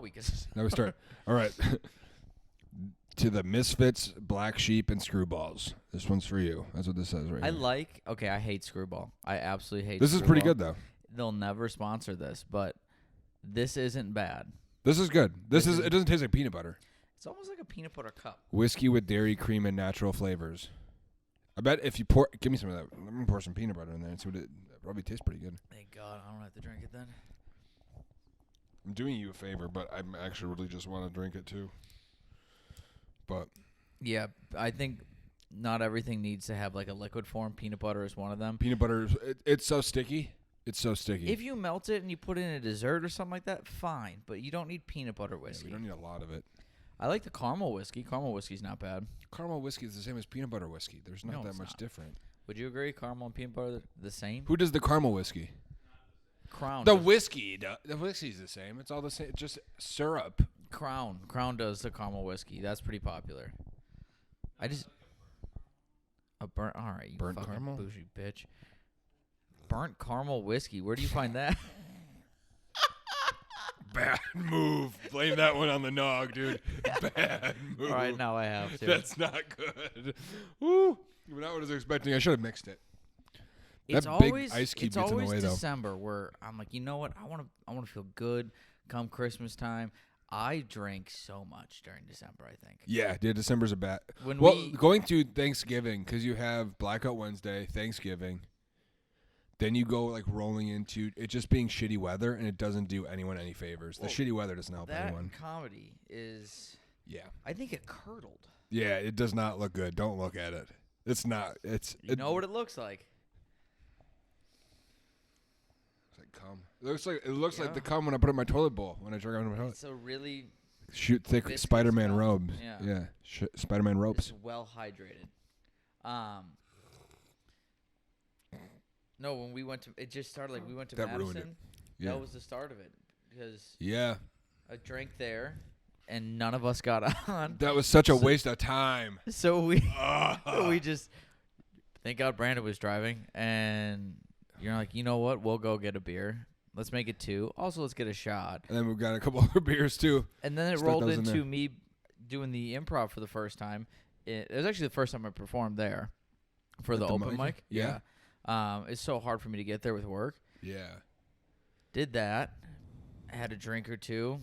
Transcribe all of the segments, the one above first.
we can. Now we start. All right. To the Misfits, Black Sheep, and Screwballs. This one's for you. That's what this says right here. I hate Screwball. I absolutely hate This is pretty good, though. They'll never sponsor this, but this isn't bad. This is good. It doesn't taste like peanut butter. It's almost like a peanut butter cup. Whiskey with dairy, cream, and natural flavors. I bet if you give me some of that. I'm going to pour some peanut butter in there and see what it probably tastes pretty good. Thank God I don't have to drink it then. I'm doing you a favor, but I actually really just want to drink it too. But yeah, I think not everything needs to have like a liquid form. Peanut butter is one of them. Peanut butter, it's so sticky. It's so sticky. If you melt it and you put it in a dessert or something like that, fine. But you don't need peanut butter whiskey. Yeah, we don't need a lot of it. I like the caramel whiskey. Caramel whiskey's not bad. Caramel whiskey is the same as peanut butter whiskey. There's not that much different. Would you agree caramel and peanut butter the same? Who does the caramel whiskey? Crown. The whiskey's the same. It's all the same. Just syrup. Crown does the caramel whiskey. That's pretty popular. A burnt. All right, you burnt fucking caramel? bougie bitch. Burnt caramel whiskey. Where do you find that? Bad move. Blame that one on the nog, dude. Bad move. All right, now I have to. That's not good. Woo. Not what I was expecting. I should have mixed it. It's that big always ice cube it's gets in the always way, though. December where I'm like, you know what? I want to feel good come Christmas time. I drink so much during December, I think. Yeah, dude, December's a bad. When going to Thanksgiving, because you have Blackout Wednesday, Thanksgiving, then you go like rolling into it just being shitty weather, and it doesn't do anyone any favors. The shitty weather doesn't help anyone. That comedy is, yeah, I think it curdled. Yeah, it does not look good. Don't look at it. It's not. You know what it looks like. It's like cum. It looks like the cum when I put it in my toilet bowl when I drink out of my toilet. It's a really thick viscous Spider-Man cum. robes. Yeah. Spider-Man ropes. It's well hydrated. No, when we went to, it just started like we went to That Madison. ruined it. Yeah. That was the start of it because I drank there, and none of us got on. That was such a waste of time. So we just thank God Brandon was driving, and you're like, you know what? We'll go get a beer. Let's make it 2. Also, let's get a shot. And then we've got a couple other beers too. And then it rolled into me doing the improv for the first time. It was actually the first time I performed there for the open mic. Yeah. It's so hard for me to get there with work. Yeah. Did that. Had a drink or two.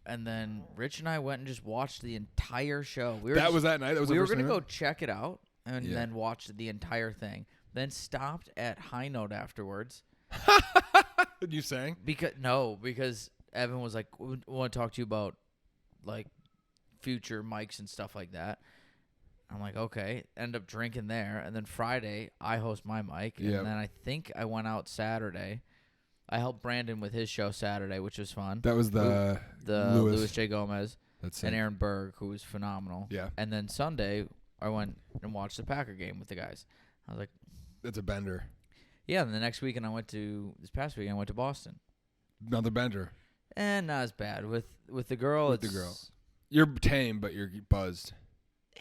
And then Rich and I went and just watched the entire show. That was that night? That was we the were first going to night? go check it out and then watch the entire thing. Then stopped at High Note afterwards. You sang? Because Evan was like, we want to talk to you about like future mics and stuff like that. I'm like, okay. End up drinking there. And then Friday, I host my mic. And then I think I went out Saturday. I helped Brandon with his show Saturday, which was fun. That was the Louis J. Gomez That's and Aaron Berg, who was phenomenal. Yeah. And then Sunday, I went and watched the Packer game with the guys. I was like, that's a bender. yeah. And the next weekend, this past weekend, I went to Boston. Another bender. And not as bad. With the girl, You're tame, but you're buzzed.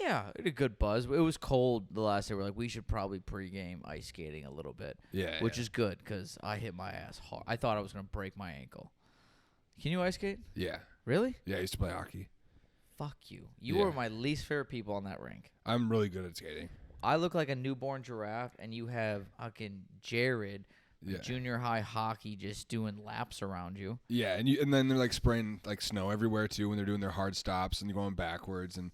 Yeah, it had a good buzz. It was cold the last day. We're like, we should probably pregame ice skating a little bit. Yeah. Which is good because I hit my ass hard. I thought I was going to break my ankle. Can you ice skate? Yeah. Really? Yeah, I used to play hockey. Fuck you. You were my least favorite people on that rink. I'm really good at skating. I look like a newborn giraffe, and you have fucking Jared, junior high hockey, just doing laps around you. Yeah, and then they're like spraying like snow everywhere too when they're doing their hard stops and you're going backwards, and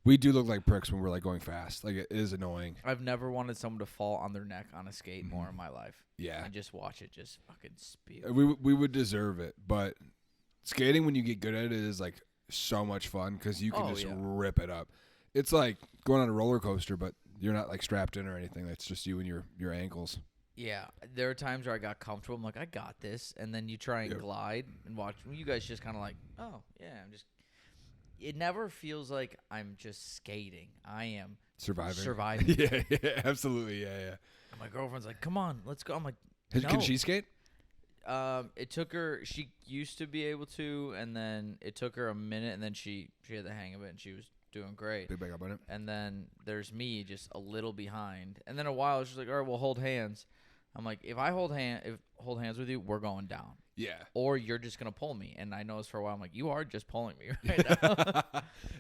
we do look like pricks when we're like going fast. Like it is annoying. I've never wanted someone to fall on their neck on a skate more in my life. Yeah, and just watch it just fucking spew. We would deserve it, but skating when you get good at it is like so much fun because you can rip it up. It's like going on a roller coaster, but you're not like strapped in or anything. It's just you and your ankles. Yeah, there are times where I got comfortable. I'm like, I got this, and then you try and glide and watch. You guys just kind of like, oh yeah, I'm just. It never feels like I'm just skating. I am surviving. Yeah, absolutely, yeah. And my girlfriend's like, come on, let's go. I'm like, no. Can No. she skate? It took her. She used to be able to, and then it took her a minute, and then she had the hang of it, and she was doing great. Big back up on it. And then there's me just a little behind, and then a while she's like, all right, we'll hold hands. I'm like, if I hold hands with you, we're going down. Yeah. Or you're just going to pull me. And I noticed for a while, I'm like, you are just pulling me right now.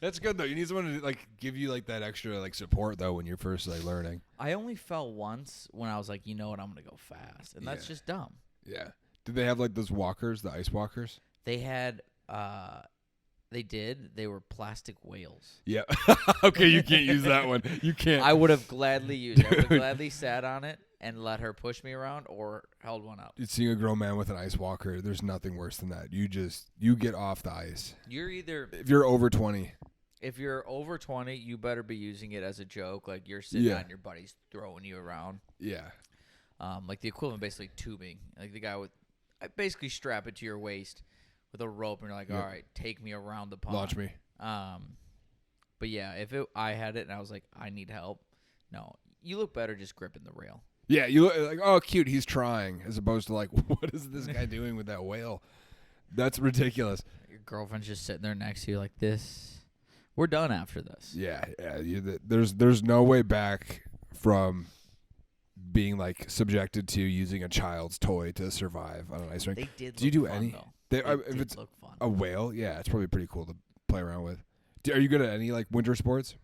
That's good, though. You need someone to, like, give you, like, that extra, like, support, though, when you're first, like, learning. I only fell once when I was like, you know what, I'm going to go fast. And that's just dumb. Yeah. Did they have, like, those walkers, the ice walkers? They had, they did. They were plastic whales. Yeah. Okay, you can't use that one. You can't. I would have gladly used it. I would have gladly sat on it and let her push me around or held one up. Seeing a grown man with an ice walker, there's nothing worse than that. You get off the ice. You're either... If you're over 20. If you're over 20, you better be using it as a joke. Like, you're sitting on your buddies throwing you around. Yeah. Like, the equivalent basically tubing. Like, the guy with... I basically strap it to your waist with a rope, and you're like, all right, take me around the pond. Launch me. But, yeah, if I had it and I was like, I need help, no. You look better just gripping the rail. Yeah, you look like, oh, cute, he's trying, as opposed to like, what is this guy doing with that whale? That's ridiculous. Your girlfriend's just sitting there next to you like this. We're done after this. Yeah. There's no way back from being like subjected to using a child's toy to survive on an ice rink. They did. Do you do fun, any? Though. If it's look fun. a whale, yeah, it's probably pretty cool to play around with. Are you good at any like winter sports?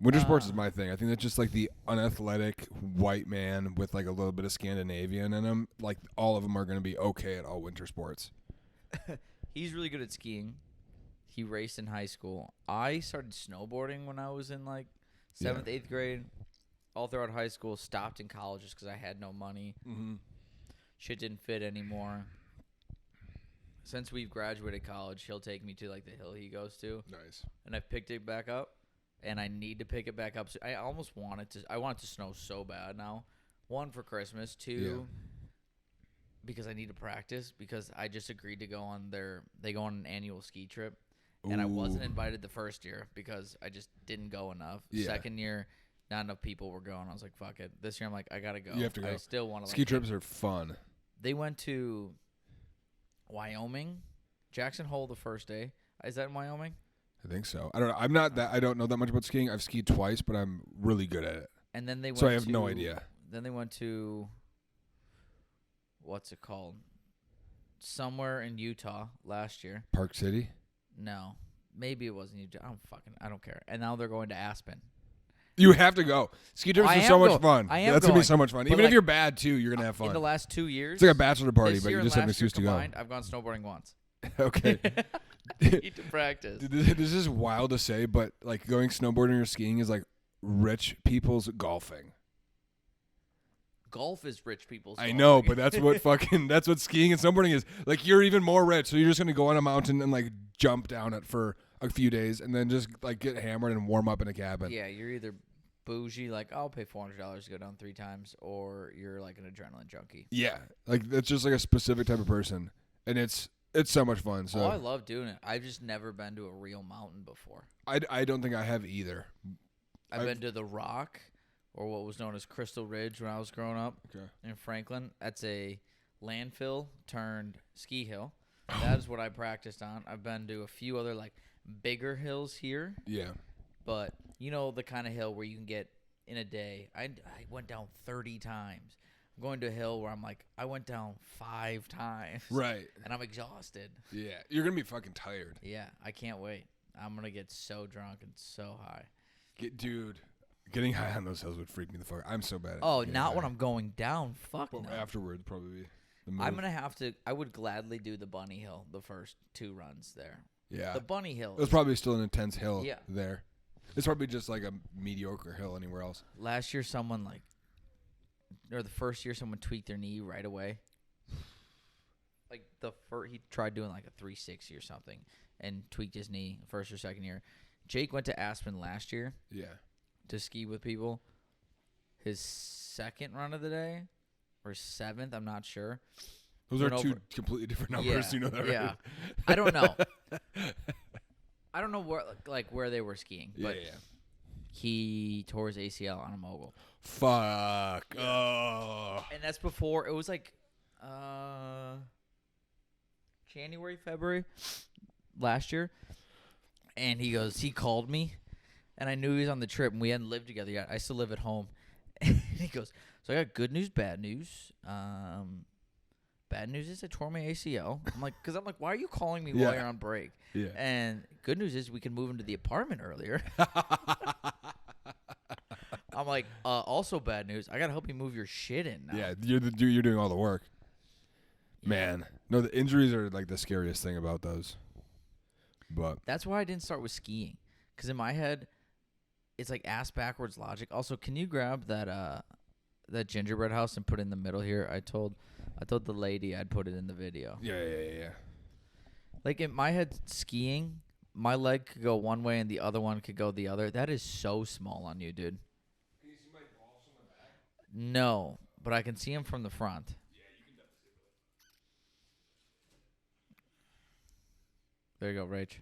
Winter sports is my thing. I think that's just like the unathletic white man with like a little bit of Scandinavian in him. Like all of them are going to be okay at all winter sports. He's really good at skiing. He raced in high school. I started snowboarding when I was in like 7th, 8th grade. All throughout high school. Stopped in college just because I had no money. Mm-hmm. Shit didn't fit anymore. Since we've graduated college, he'll take me to like the hill he goes to. Nice. And I've picked it back up. And I need to pick it back up. So I almost want it to. I want it to snow so bad now. 1, for Christmas. 2, because I need to practice. Because I just agreed to go on they go on an annual ski trip. And I wasn't invited the first year because I just didn't go enough. Yeah. Second year, not enough people were going. I was like, fuck it. This year, I'm like, I got to go. You have to go. I still want to. Ski trips are fun. They went to Wyoming. Jackson Hole the first day. Is that in Wyoming? I think so. I don't know. I don't know that much about skiing. I've skied twice, but I'm really good at it. And then they went so I have no idea. Then they went to what's it called? Somewhere in Utah last year. Park City? No. Maybe it wasn't Utah. I don't care. And now they're going to Aspen. You have to go. Ski trips are so much fun. That's going to be so much fun. Even if you're bad, too, you're going to have fun. In the last 2 years. It's like a bachelor party, but you just have an excuse to go. I've gone snowboarding once. Okay. Need to practice. This is wild to say, but like going snowboarding or skiing is like rich people's golfing. Golf is rich people's I golfing. know, but that's what skiing and snowboarding is. Like you're even more rich, so you're just gonna go on a mountain and like jump down it for a few days and then just like get hammered and warm up in a cabin. Yeah, you're either bougie, like I'll pay $400 to go down 3 times, or you're like an adrenaline junkie. Yeah, like that's just like a specific type of person, and it's so much fun. So I love doing it. I've just never been to a real mountain before. I don't think I have either. I've been to the Rock, or what was known as Crystal Ridge when I was growing up in Franklin. That's a landfill turned ski hill. That is what I practiced on. I've been to a few other like bigger hills here. Yeah. But you know the kind of hill where you can get in a day. I went down 30 times. I'm going to a hill where I'm like, I went down 5 times. Right. And I'm exhausted. Yeah. You're going to be fucking tired. Yeah. I can't wait. I'm going to get so drunk and so high. Dude, getting high on those hills would freak me the fuck. I'm so bad at it. Oh, not when I'm going down. Fuck no. Afterwards, probably. I'm going to have to. I would gladly do the Bunny Hill the first 2 runs there. Yeah. The Bunny Hill. It was probably still an intense hill there. It's probably just like a mediocre hill anywhere else. Last year, the first year, someone tweaked their knee right away. Like he tried doing like a 360 or something and tweaked his knee first or second year. Jake went to Aspen last year. Yeah. To ski with people. His second run of the day or 7th, I'm not sure. Those are 2 completely different numbers. You know that, right? Yeah. I don't know. I don't know where they were skiing, but he tore his ACL on a mogul. Fuck. Yeah. Oh. And that's before it was like January, February last year. And he called me, and I knew he was on the trip, and we hadn't lived together yet. I still live at home. he goes, so I got good news, bad news. Bad news is I tore my ACL. I'm like, why are you calling me while you're on break? Yeah. And good news is we can move into the apartment earlier. I'm like, also bad news. I gotta help you move your shit in now. Yeah, you're doing all the work. Yeah. Man, no, the injuries are like the scariest thing about those. But that's why I didn't start with skiing, because in my head, it's like ass backwards logic. Also, can you grab that gingerbread house and put it in the middle here? I told the lady I'd put it in the video. Yeah. Like in my head, skiing, my leg could go one way and the other one could go the other. That is so small on you, dude. Can you see my balls from the back? No, but I can see them from the front. Yeah, you can definitely see them. There you go, Rach.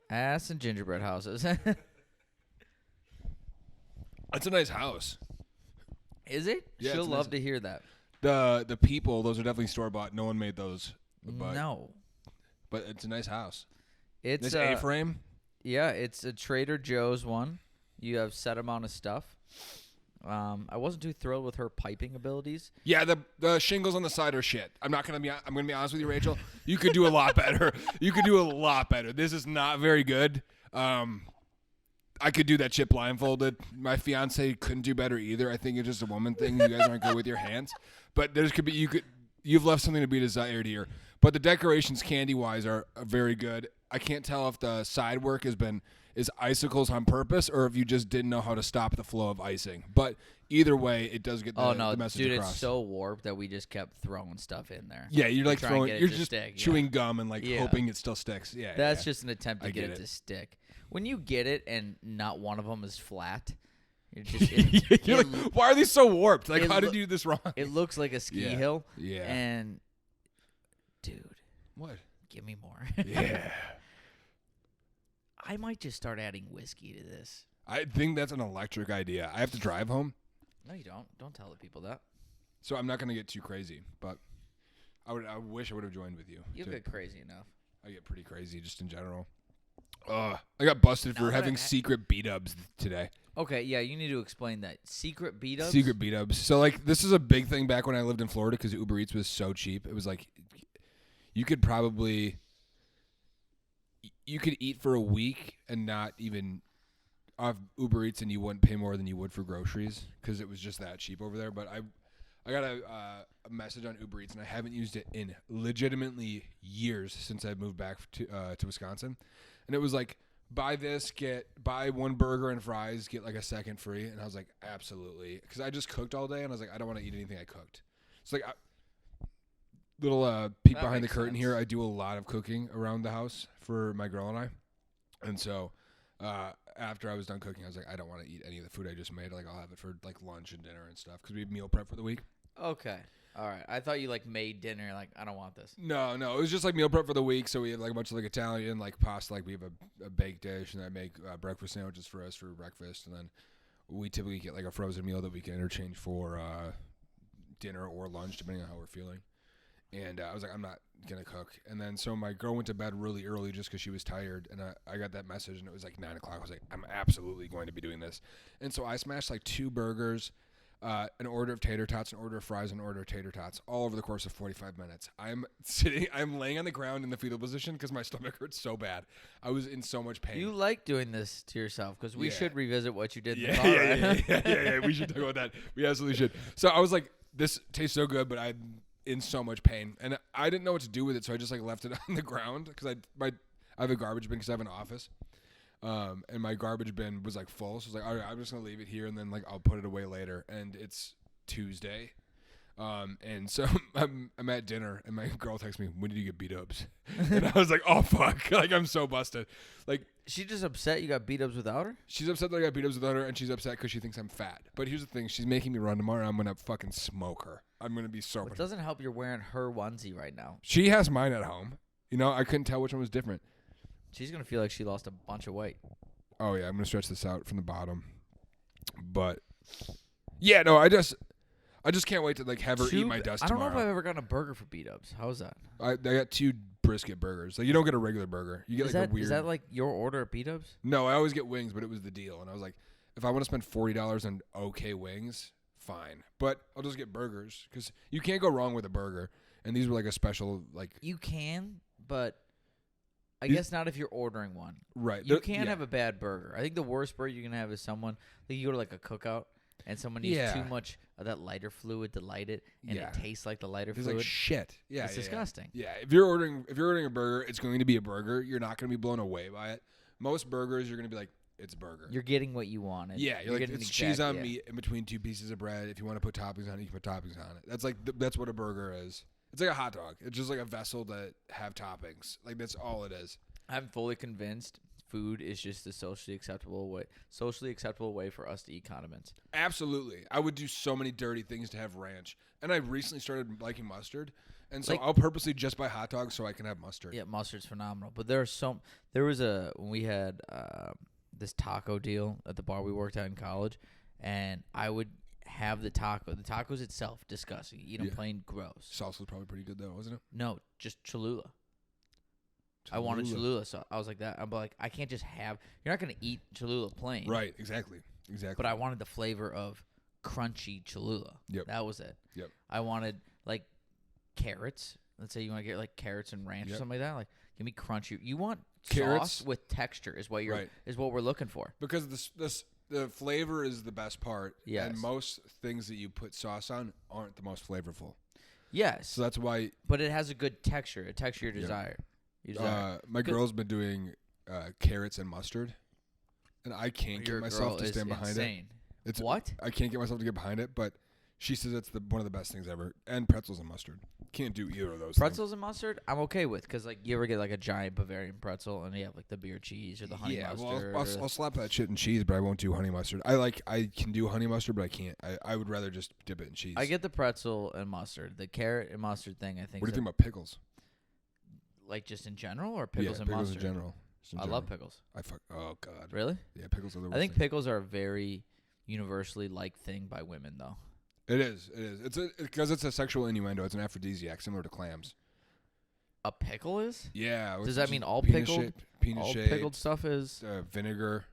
Ass and gingerbread houses. That's a nice house. Is it? Yeah, She'll love to hear that. The people, those are definitely store bought. No one made those. No. But it's a nice house. It's nice A-frame. Yeah, it's a Trader Joe's one. You have set amount of stuff. I wasn't too thrilled with her piping abilities. Yeah, the shingles on the side are shit. I'm gonna be honest with you, Rachel. You could do a lot better. This is not very good. I could do that shit blindfolded. My fiance couldn't do better either. I think it's just a woman thing. You guys aren't good with your hands, but you've left something to be desired here. But the decorations, candy wise, are very good. I can't tell if the side work is icicles on purpose or if you just didn't know how to stop the flow of icing. But either way, it does get the message across. It's so warped that we just kept throwing stuff in there. Yeah, you're like you're just chewing gum and hoping it still sticks. Yeah, that's just an attempt to get it to stick. When you get it and not one of them is flat, you're just like, why are these so warped? Like, how did you do this wrong? It looks like a ski hill. Yeah. And dude, what? Give me more. Yeah. I might just start adding whiskey to this. I think that's an electric idea. I have to drive home. No, you don't. Don't tell the people that. So I'm not going to get too crazy, but I wish I would have joined with you. You get crazy enough. I get pretty crazy just in general. I got busted for having secret B-dubs today. Okay, yeah, you need to explain that. Secret B-dubs? Secret B-dubs. So, like, this is a big thing back when I lived in Florida because Uber Eats was so cheap. It was like you could eat for a week and not even off Uber Eats, and you wouldn't pay more than you would for groceries because it was just that cheap over there. But I got a message on Uber Eats, and I haven't used it in legitimately years since I moved back to Wisconsin. And it was like, buy one burger and fries, get like a second free. And I was like, absolutely. Because I just cooked all day, and I was like, I don't want to eat anything I cooked. It's like, little peek behind the curtain here. I do a lot of cooking around the house for my girl and I. And so after I was done cooking, I was like, I don't want to eat any of the food I just made. Like, I'll have it for like lunch and dinner and stuff because we meal prep for the week. Okay. All right. I thought you like made dinner. Like, I don't want this. No. It was just like meal prep for the week. So we have like a bunch of like Italian, like pasta. Like we have a baked dish, and I make breakfast sandwiches for us for breakfast. And then we typically get like a frozen meal that we can interchange for dinner or lunch, depending on how we're feeling. And I was like, I'm not going to cook. And then so my girl went to bed really early just because she was tired. And I got that message, and it was like 9 o'clock. I was like, I'm absolutely going to be doing this. And so I smashed like 2 burgers, an order of tater tots, an order of fries, an order of tater tots, all over the course of 45 minutes. I'm laying on the ground in the fetal position because my stomach hurts so bad. I was in so much pain. You like doing this to yourself because we should revisit what you did in the car, yeah. We should talk about that. We absolutely should. So I was like, this tastes so good, but I'm in so much pain, and I didn't know what to do with it, so I just like left it on the ground because I have a garbage bin because I have an office. And my garbage bin was like full, so I was like, all right, I'm just gonna leave it here, and then like I'll put it away later. And it's Tuesday, and so I'm at dinner, and my girl texts me, when did you get B-dubs? And I was like, oh fuck, like I'm so busted. Like, she's just upset you got B-dubs without her? She's upset that I got B-dubs without her, and she's upset because she thinks I'm fat. But here's the thing, she's making me run tomorrow. I'm gonna fucking smoke her. I'm gonna be so. It doesn't help you're wearing her onesie right now. She has mine at home. You know, I couldn't tell which one was different. She's going to feel like she lost a bunch of weight. Oh, yeah. I'm going to stretch this out from the bottom. But, yeah, no, I just can't wait to, like, have her eat my dust tomorrow. I don't know if I've ever gotten a burger for B-dubs. How's that? I got 2 brisket burgers. Like, you don't get a regular burger. You get, a weird... Is that, like, your order of B-dubs? No, I always get wings, but it was the deal. And I was like... if I want to spend $40 on okay wings, fine. But I'll just get burgers because you can't go wrong with a burger. And these were like a special, like. You can, but I guess not if you're ordering one. Right. You can't have a bad burger. I think the worst burger you can have is someone, like you go to like a cookout and someone uses too much of that lighter fluid to light it, and it tastes like the lighter fluid. It's like shit. Yeah, it's disgusting. Yeah, if you're ordering a burger, it's going to be a burger. You're not going to be blown away by it. Most burgers, you're going to be like, it's a burger. You're getting what you wanted. Yeah, you're like, it's cheese on meat in between two pieces of bread. If you want to put toppings on it, you can put toppings on it. That's like that's what a burger is. It's like a hot dog. It's just like a vessel that have toppings. Like that's all it is. I'm fully convinced food is just the socially acceptable way for us to eat condiments. Absolutely. I would do so many dirty things to have ranch. And I recently started liking mustard. And so like, I'll purposely just buy hot dogs so I can have mustard. Yeah, mustard's phenomenal. But when we had this taco deal at the bar we worked at in college, and I would have the taco. The tacos itself, disgusting. You eat them plain, gross. Sauce was probably pretty good though, wasn't it? No, just Cholula. I wanted Cholula, so I was like that. I'm like, I can't just have. You're not gonna eat Cholula plain, right? Exactly. But I wanted the flavor of crunchy Cholula. Yep. That was it. Yep. I wanted like carrots. Let's say you want to get like carrots and ranch or something like that. Like, give me crunchy. You want carrots sauce with texture is what we're looking for. Because the flavor is the best part. Yes. And most things that you put sauce on aren't the most flavorful. Yes. So that's why. But it has a good texture, a texture you desire. My girl's been doing carrots and mustard, and I can't get myself to stand behind it. It's what? I can't get myself to get behind it, but she says it's one of the best things ever. And pretzels and mustard. Can't do either of those. Pretzels and mustard, I'm okay with, because like you ever get like a giant Bavarian pretzel and you have like the beer cheese or the honey mustard. Well, I'll slap that shit in cheese, but I won't do honey mustard. I can do honey mustard, but I can't. I would rather just dip it in cheese. I get the pretzel and mustard. The carrot and mustard thing, I think. What do you think about pickles? Like just in general, or pickles and pickles mustard? in general. I love pickles. Oh god. Really? Yeah, pickles are the worst. I think pickles are a very universally liked thing by women, though. It is. It's because it's a sexual innuendo. It's an aphrodisiac, similar to clams. A pickle is? Yeah. Does that mean all pickled stuff is vinegar?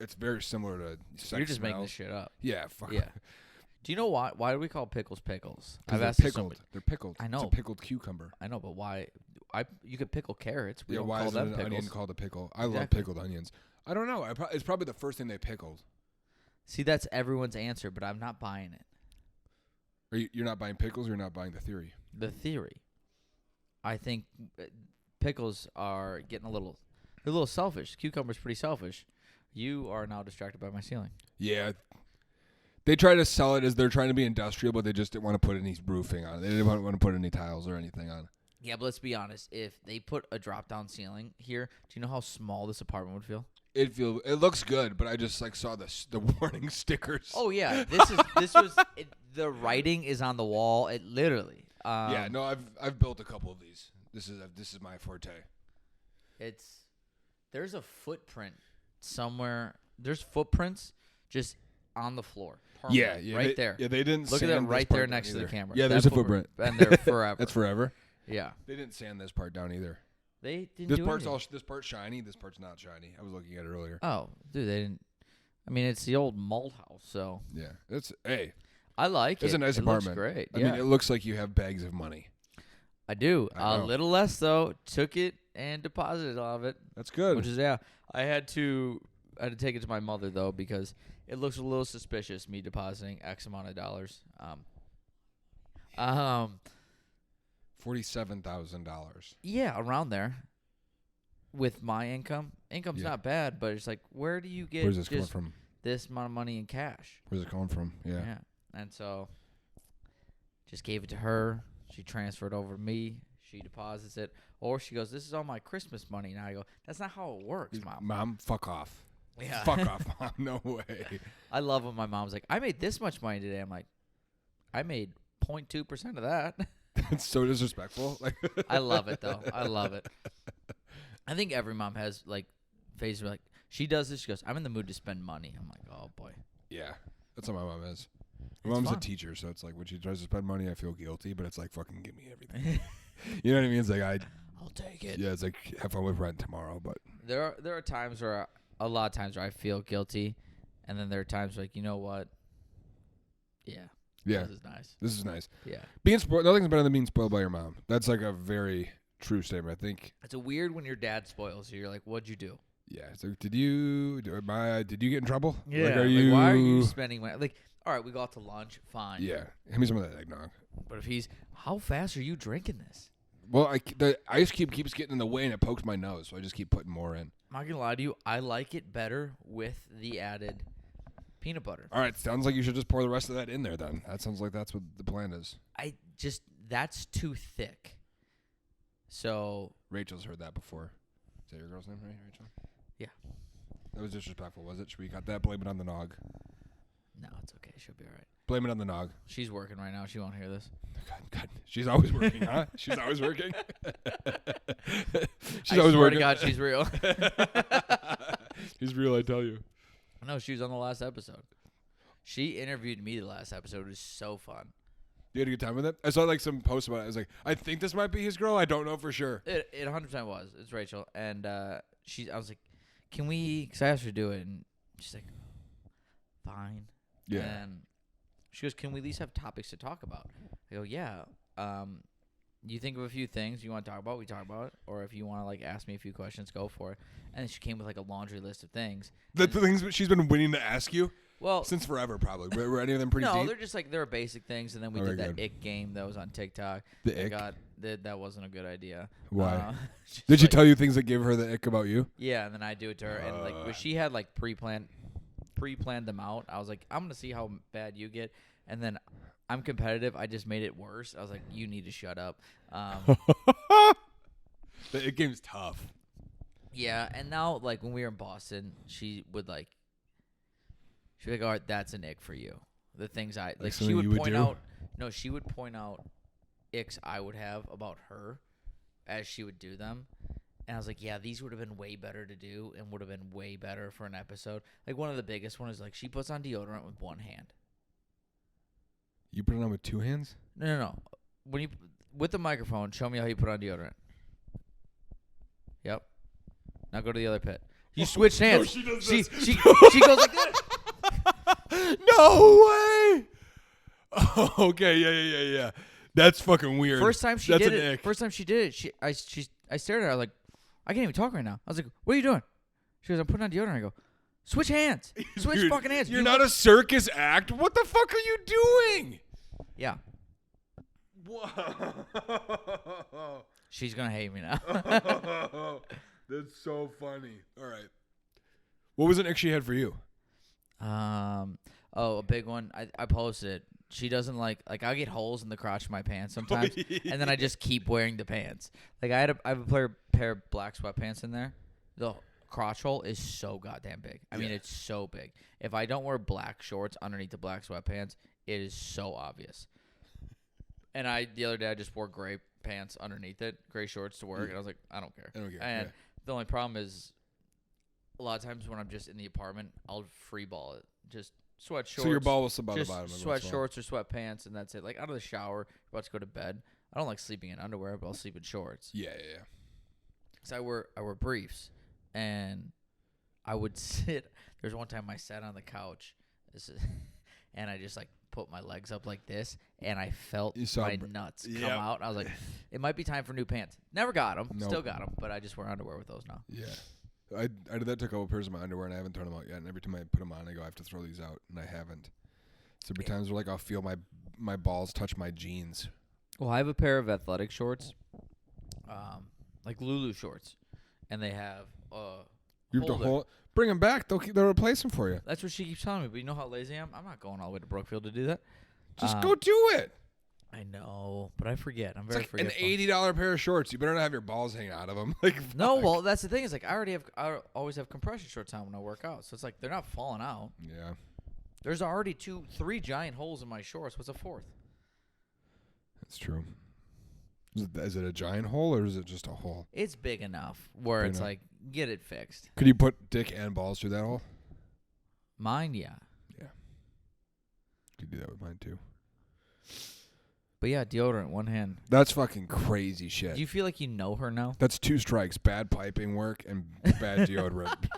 It's very similar to sex. You're just smells. making this shit up. Yeah. Fuck. Yeah. Do you know why? Why do we call pickles pickles? I've asked pickled. They're pickled. I know. It's a pickled cucumber. I know, but why? You could pickle carrots. We don't why call is them an pickles. onion called a pickle? I love pickled onions. I don't know. It's probably the first thing they pickled. See, that's everyone's answer, but I'm not buying it. You're not buying pickles, or you're not buying the theory? The theory. I think pickles are getting they're a little selfish. Cucumber's pretty selfish. You are now distracted by my ceiling. Yeah. They try to sell it as they're trying to be industrial, but they just didn't want to put any roofing on it. They didn't want to put any tiles or anything on it. Yeah, but let's be honest. If they put a drop-down ceiling here, do you know how small this apartment would feel? It looks good, but I just saw the warning stickers. Oh yeah, the writing is on the wall. It literally. I've built a couple of these. This is my forte. There's a footprint somewhere. There's footprints just on the floor. Yeah, right there. Yeah, they didn't. Look at that right there next to the camera. Yeah, there's a footprint. Been there forever. That's forever. Yeah. They didn't sand this part down either. They didn't. This part's shiny. This part's not shiny. I was looking at it earlier. Oh, dude, they didn't. I mean, it's the old malt house, so. Yeah, I like it. It's a nice apartment. Looks great. I mean, it looks like you have bags of money. I do. A little less though. Took it and deposited all of it. That's good. Which is I had to take it to my mother though, because it looks a little suspicious me depositing X amount of dollars. $47,000. Yeah, around there. With my income's not bad, but it's like, where do you get Where's this coming from? This amount of money in cash? Where's it coming from? Yeah. And so, just gave it to her. She transferred over to me. She deposits it. Or she goes, this is all my Christmas money. Now I go, that's not how it works, Mom. Mom, fuck off. Yeah. Fuck off, Mom. No way. I love when my mom's like, I made this much money today. I'm like, I made 0.2% of that. It's so disrespectful. I love it, though. I love it. I think every mom has, like, phases where, like, she does this. She goes, I'm in the mood to spend money. I'm like, oh, boy. Yeah. That's how my mom is. My mom's a teacher, so it's like when she tries to spend money, I feel guilty, but it's like, fucking give me everything. You know what I mean? It's like, I'll take it. Yeah, it's like, have fun with rent tomorrow, but. There are times where, a lot of times where I feel guilty, And then there are times like, you know what? Yeah. Yeah. This is nice. This is nice. Yeah. Being spoiled, nothing's better than being spoiled by your mom. That's like a very true statement, I think. It's a weird when your dad spoils you. You're like, what'd you do? Yeah. So did you get in trouble? Yeah. Like, why are you spending money? Like, all right, we go out to lunch. Fine. Yeah. Hand me some of that eggnog. But if he's, how fast are you drinking this? Well, the ice cube keeps getting in the way and it pokes my nose, so I just keep putting more in. I'm not going to lie to you. I like it better with the added peanut butter. All right. Sounds like you should just pour the rest of that in there then. That sounds like that's what the plan is. That's too thick. So. Rachel's heard that before. Is that your girl's name, right, Rachel? Yeah. That was disrespectful, was it? Should we cut that? Blame it on the nog. No, it's okay. She'll be all right. Blame it on the nog. She's working right now. She won't hear this. God. She's always working, huh? She's always working. She's always working. God, she's real. She's real, I tell you. No, she was on the last episode. She interviewed me the last episode. It was so fun. You had a good time with it? I saw like some posts about it. I was like, I think this might be his girl. I don't know for sure. It 100% was. It's Rachel. And I was like, can we, because I asked her to do it. And she's like, fine. Yeah. And she goes, can we at least have topics to talk about? I go, yeah. You think of a few things you want to talk about, we talk about it. Or if you want to like ask me a few questions, go for it. And then she came with like a laundry list of things. The things that she's been waiting to ask you? Well, since forever, probably. Were any of them pretty deep? No, they're just like, they're basic things. And then we did that ick game that was on TikTok. The ick? God, that wasn't a good idea. Why? Did she tell you things that gave her the ick about you? Yeah, and then I do it to her. And like, when she had like pre-planned them out. I was like, I'm going to see how bad you get. And then I'm competitive. I just made it worse. I was like, you need to shut up. The ick game's tough. Yeah, and now, like, when we were in Boston, she would like, she'd be like, all right, that's an ick for you. The things like she would point out. No, she would point out icks I would have about her as she would do them. And I was like, yeah, these would have been way better to do and would have been way better for an episode. Like, one of the biggest ones is, like, she puts on deodorant with one hand. You put it on with two hands? No. When you with the microphone, show me how you put on deodorant. Yep. Now go to the other pit. You switched hands. No, she does this. She She goes like this. No way! Oh, okay, yeah. That's fucking weird. First time she That's did an it. ick. First time she did it, I stared at her. I was like, I can't even talk right now. I was like, what are you doing? She goes, I'm putting on deodorant. I go, switch hands. Switch Dude, fucking hands. You're not a circus act. What the fuck are you doing? Yeah. Whoa. She's gonna hate me now. That's so funny. All right. What was an ick she had for you? A big one. I posted it. She doesn't like I get holes in the crotch of my pants sometimes, and then I just keep wearing the pants. Like I have a pair of black sweatpants in there. The crotch hole is so goddamn big. I mean, it's so big. If I don't wear black shorts underneath the black sweatpants, it is so obvious. And the other day I just wore gray pants underneath it, gray shorts to work, and I was like, I don't care. And the only problem is, a lot of times when I'm just in the apartment, I'll free ball it, just sweat shorts. So your ball will slip out the bottom. Sweat shorts or sweatpants, and that's it. Like out of the shower, about to go to bed. I don't like sleeping in underwear, but I'll sleep in shorts. Yeah. So I wear briefs, and I would sit. There's one time I sat on the couch, and I just like put my legs up like this, and I felt my nuts come out. I was like, it might be time for new pants. Never got them. Nope. Still got them, but I just wear underwear with those now. Yeah. I did that to a couple pairs of my underwear, and I haven't thrown them out yet. And every time I put them on, I go, I have to throw these out, and I haven't. So every times where like I'll feel my balls touch my jeans. Well, I have a pair of athletic shorts, like Lulu shorts, and they have you have to hold. Bring them back. They'll replace them for you. That's what she keeps telling me. But you know how lazy I am? I'm not going all the way to Brookfield to do that. Just go do it. I know, but I forget. I'm very forgetful. An $80 pair of shorts. You better not have your balls hanging out of them. Like no, well, that's the thing. Is like I always have compression shorts on when I work out, so it's like they're not falling out. Yeah. There's already 3 giant holes in my shorts. What's a fourth? That's true. Is it a giant hole or is it just a hole? It's big enough where it's like, get it fixed. Could you put dick and balls through that hole? Mine, yeah. Yeah. Could do that with mine too. But yeah, deodorant, one hand. That's fucking crazy shit. Do you feel like you know her now? That's 2 strikes. Bad piping work and bad deodorant.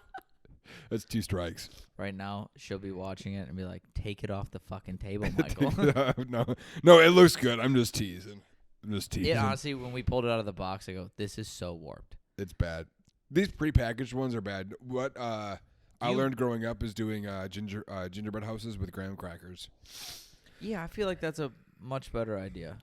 That's 2 strikes. Right now, she'll be watching it and be like, "Take it off the fucking table, Michael." no, it looks good. I'm just teasing. It honestly, when we pulled it out of the box, I go, "This is so warped." It's bad. These prepackaged ones are bad. What I learned growing up is doing gingerbread houses with graham crackers. Yeah, I feel like that's a much better idea.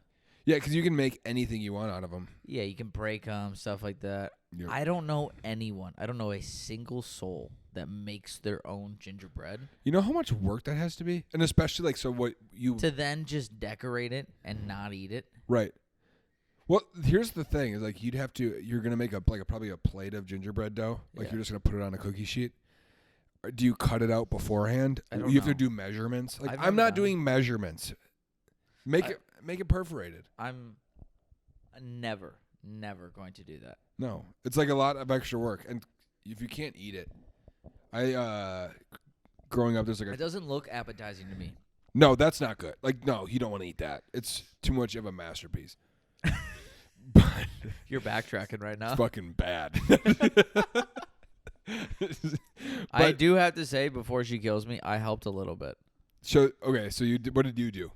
Yeah, because you can make anything you want out of them. Yeah, you can break them, stuff like that. Yep. I don't know anyone. I don't know a single soul that makes their own gingerbread. You know how much work that has to be? And especially to then just decorate it and not eat it. Right. Well, here's the thing: is like you're gonna make probably a plate of gingerbread dough. Like you're just gonna put it on a cookie sheet. Or do you cut it out beforehand? I don't you have know. to do measurements. Like I'm not doing measurements. Make it perforated. I'm never going to do that. No, it's like a lot of extra work, and if you can't eat it, growing up there's like it doesn't look appetizing to me. No, that's not good. Like no, you don't want to eat that. It's too much of a masterpiece. But you're backtracking right now. It's fucking bad. I do have to say, before she kills me, I helped a little bit. So what did you do?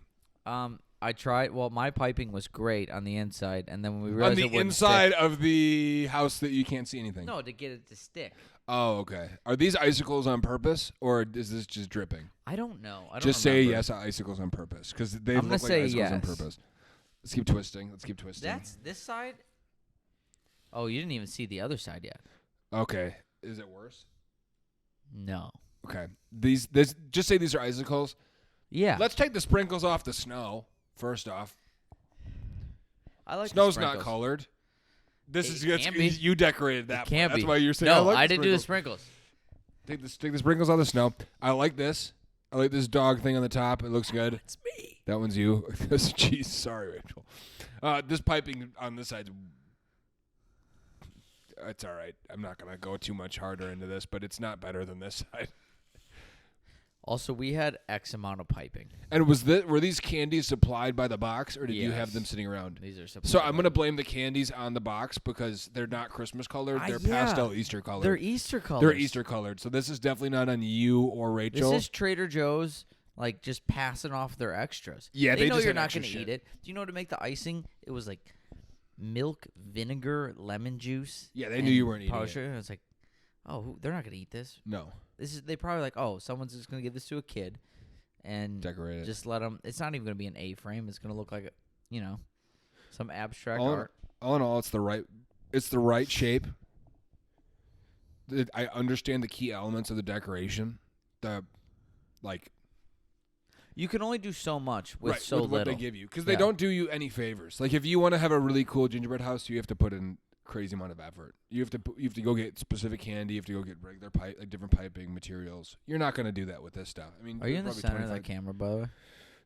I tried. Well, my piping was great on the inside, and then when we realized on the inside of the house that you can't see anything. No, to get it to stick. Oh, okay. Are these icicles on purpose, or is this just dripping? I don't know. I don't just remember. say yes, icicles on purpose, because they I'm look like say icicles yes. on purpose. Let's keep twisting. That's this side. Oh, you didn't even see the other side yet. Okay. Is it worse? No. Okay. This just say these are icicles. Yeah. Let's take the sprinkles off the snow. First off, I like snow's the not colored. It can't be. You decorated that. It can't That's be. why you're saying. No, I didn't do the sprinkles. Take the sprinkles on the snow. I like this. I like this dog thing on the top. It looks good. It's me. That one's you. Jeez, sorry, Rachel. This piping on this side, it's all right. I'm not gonna go too much harder into this, but it's not better than this side. Also, we had X amount of piping. And were these candies supplied by the box, or did you have them sitting around? These are supplied. So I'm going to blame the candies on the box because they're not Christmas colored. They're pastel Easter colored. They're Easter colored. They're Easter colored. So this is definitely not on you or Rachel. This is Trader Joe's, like, just passing off their extras. Yeah, they know just you're had not extra going to shit. eat it. Do you know, to make the icing, it was like milk, vinegar, lemon juice. Yeah, they knew you weren't eating it. And it's like, oh, they're not going to eat this. No. They probably like, oh, someone's just going to give this to a kid. And decorate it. Just let them. It's not even going to be an A-frame. It's going to look like some abstract art. All in all, it's the right shape. I understand the key elements of the decoration. You can only do so much with with little. what they give you, because they don't do you any favors. Like if you want to have a really cool gingerbread house, you have to put in crazy amount of effort. You have to go get specific candy. You have to go get regular different piping materials. You're not going to do that with this stuff. I mean, are you in the center of that camera, by the way?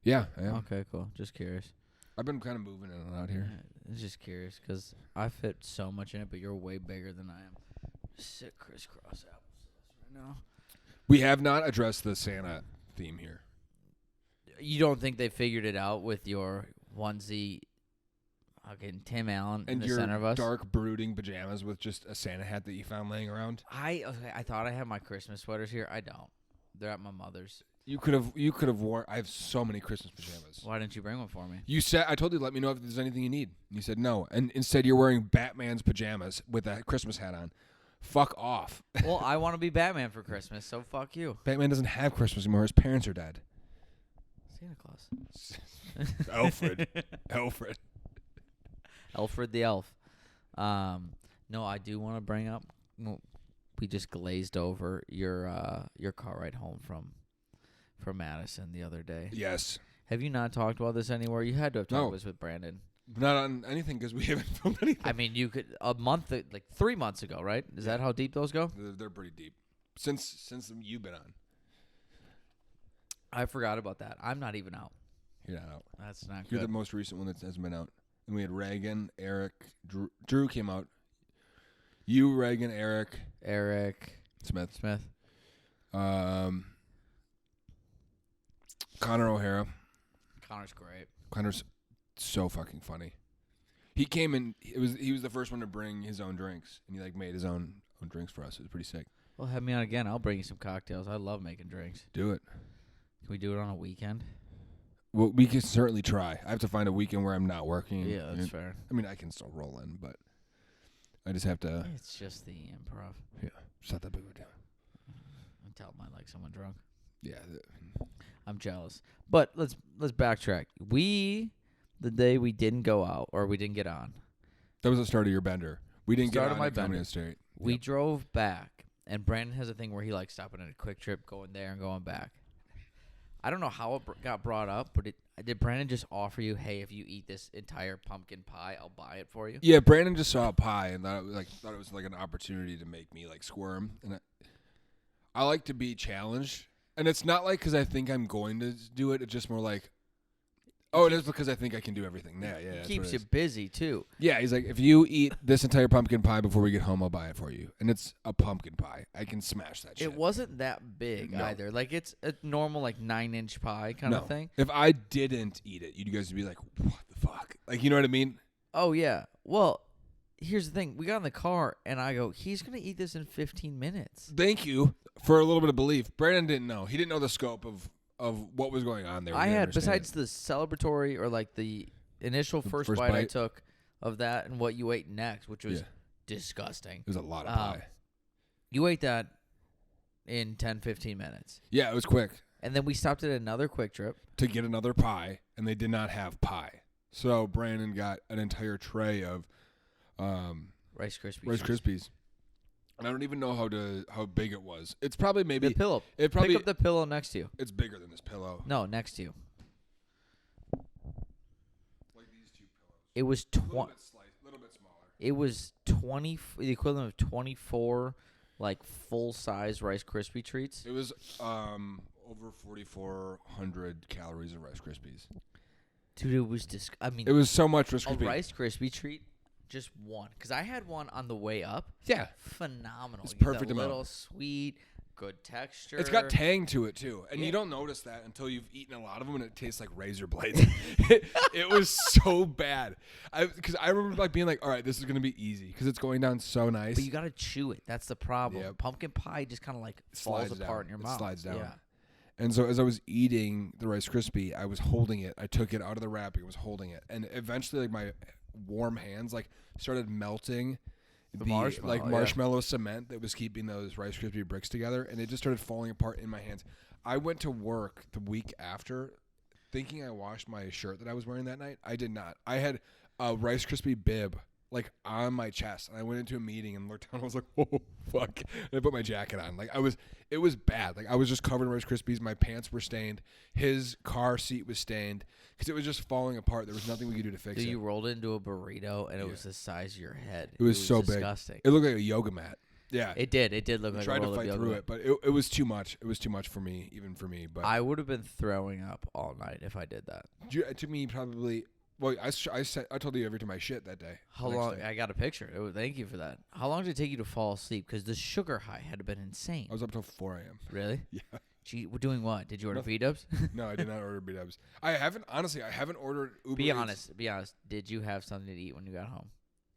Yeah, I am. Okay, cool. Just curious. I've been kind of moving in and out here. I'm just curious because I fit so much in it, but you're way bigger than I am. Sit crisscross applesauce right now. We have not addressed the Santa theme here. You don't think they figured it out with your onesie? Fucking Tim Allen in the center of us. And your dark, brooding pajamas with just a Santa hat that you found laying around. I thought I had my Christmas sweaters here. I don't. They're at my mother's. You could have worn. I have so many Christmas pajamas. Why didn't you bring one for me? You said I told you, let me know if there's anything you need. You said no, and instead you're wearing Batman's pajamas with a Christmas hat on. Fuck off. Well, I want to be Batman for Christmas, so fuck you. Batman doesn't have Christmas anymore. His parents are dead. Santa Claus. Alfred. Alfred the elf. No, I do want to bring up. We just glazed over your car ride home from Madison the other day. Yes. Have you not talked about this anywhere? You had to have talked this with Brandon. Not on anything because we haven't filmed anything. I mean, you could like 3 months ago, right? Is that how deep those go? They're pretty deep. Since you've been on. I forgot about that. I'm not even out. You're not out. That's not good. You're the most recent one that hasn't been out. And we had Reagan, Eric, Drew came out. You, Reagan, Eric Smith. Connor O'Hara. Connor's great. Connor's so fucking funny. He came in. He was the first one to bring his own drinks, and he made his own drinks for us. It was pretty sick. Well, have me on again. I'll bring you some cocktails. I love making drinks. Do it. Can we do it on a weekend? Well, we can certainly try. I have to find a weekend where I'm not working. Yeah, that's fair. I mean, I can still roll in, but I just have to. It's just the improv. Yeah, it's not that big of a deal. Tell them I like someone drunk. Yeah, I'm jealous. But let's backtrack. The day we didn't go out or we didn't get on. that was the start of your bender. We didn't Start get of on my at Comedy bender. State. We Yep. drove back, and Brandon has a thing where he likes stopping at a Quick Trip, going there and going back. I don't know how it got brought up, but did Brandon just offer you, hey, if you eat this entire pumpkin pie, I'll buy it for you? Yeah, Brandon just saw a pie and thought it was like an opportunity to make me like squirm, and I like to be challenged, and it's not like because I think I'm going to do it. It's just more like, oh, it is because I think I can do everything. Yeah, yeah. It keeps you busy too. Yeah, he's like, if you eat this entire pumpkin pie before we get home, I'll buy it for you, and it's a pumpkin pie. I can smash that shit. It wasn't that big either. Like it's a normal like 9-inch pie kind of thing. If I didn't eat it, you guys would be like, what the fuck? Like, you know what I mean? Oh yeah. Well, here's the thing. We got in the car, and I go, he's gonna eat this in 15 minutes. Thank you for a little bit of belief. Brandon didn't know. He didn't know the scope of what was going on there. I had, besides the celebratory or like the initial first bite I took of that and what you ate next, which was disgusting. It was a lot of pie. You ate that in 10, 15 minutes. Yeah, it was quick. And then we stopped at another Quick Trip. To get another pie, and they did not have pie. So Brandon got an entire tray of Rice Krispies. Rice Krispies. And I don't even know how big it was. It's probably maybe the pillow. It probably pick up the pillow next to you. It's bigger than this pillow. No, next to you. Like these two pillows. It was a little bit smaller. It was 20, the equivalent of 24, like full size Rice Krispie treats. It was over 4,400 calories of Rice Krispies. Dude, it was it was so much Rice Krispie. A Rice Krispie treat. Just one, because I had one on the way up. Yeah, phenomenal. It's perfect amount. Little sweet, good texture. It's got tang to it too, and you don't notice that until you've eaten a lot of them, and it tastes like razor blades. it was so bad. Because I remember like being like, all right, this is gonna be easy because it's going down so nice. But you gotta chew it. That's the problem. Yep. Pumpkin pie just kind of like falls apart in your mouth. It slides down. Yeah. And so as I was eating the Rice Krispie, I was holding it. I took it out of the wrapping. I was holding it, and eventually, like my warm hands like started melting the marshmallow cement that was keeping those Rice Krispie bricks together, and it just started falling apart in my hands. I went to work the week after thinking I washed my shirt that I was wearing that night. I did not. I had a Rice Krispie bib like on my chest, and I went into a meeting and looked down and I was like, oh fuck, and I put my jacket on. Like it was bad. Like I was just covered in Rice Krispies. My pants were stained. His car seat was stained because it was just falling apart. There was nothing we could do to fix it. You rolled it into a burrito and it was the size of your head. It was so disgusting. Big. It looked like a yoga mat. Yeah, it did. It did look like a roll of yoga. I tried to fight through it, but it was too much. It was too much for me, even for me. But I would have been throwing up all night if I did that. It took me probably. Well, I told you every time I shit that day. How long? I got a picture. Thank you for that. How long did it take you to fall asleep? Because the sugar high had been insane. I was up till 4 a.m. Really? Yeah. Gee, we're doing what? Did you order B-dubs? No, I did not order B-dubs. I haven't ordered Uber Be Eats. honest. Be honest. Did you have something to eat when you got home?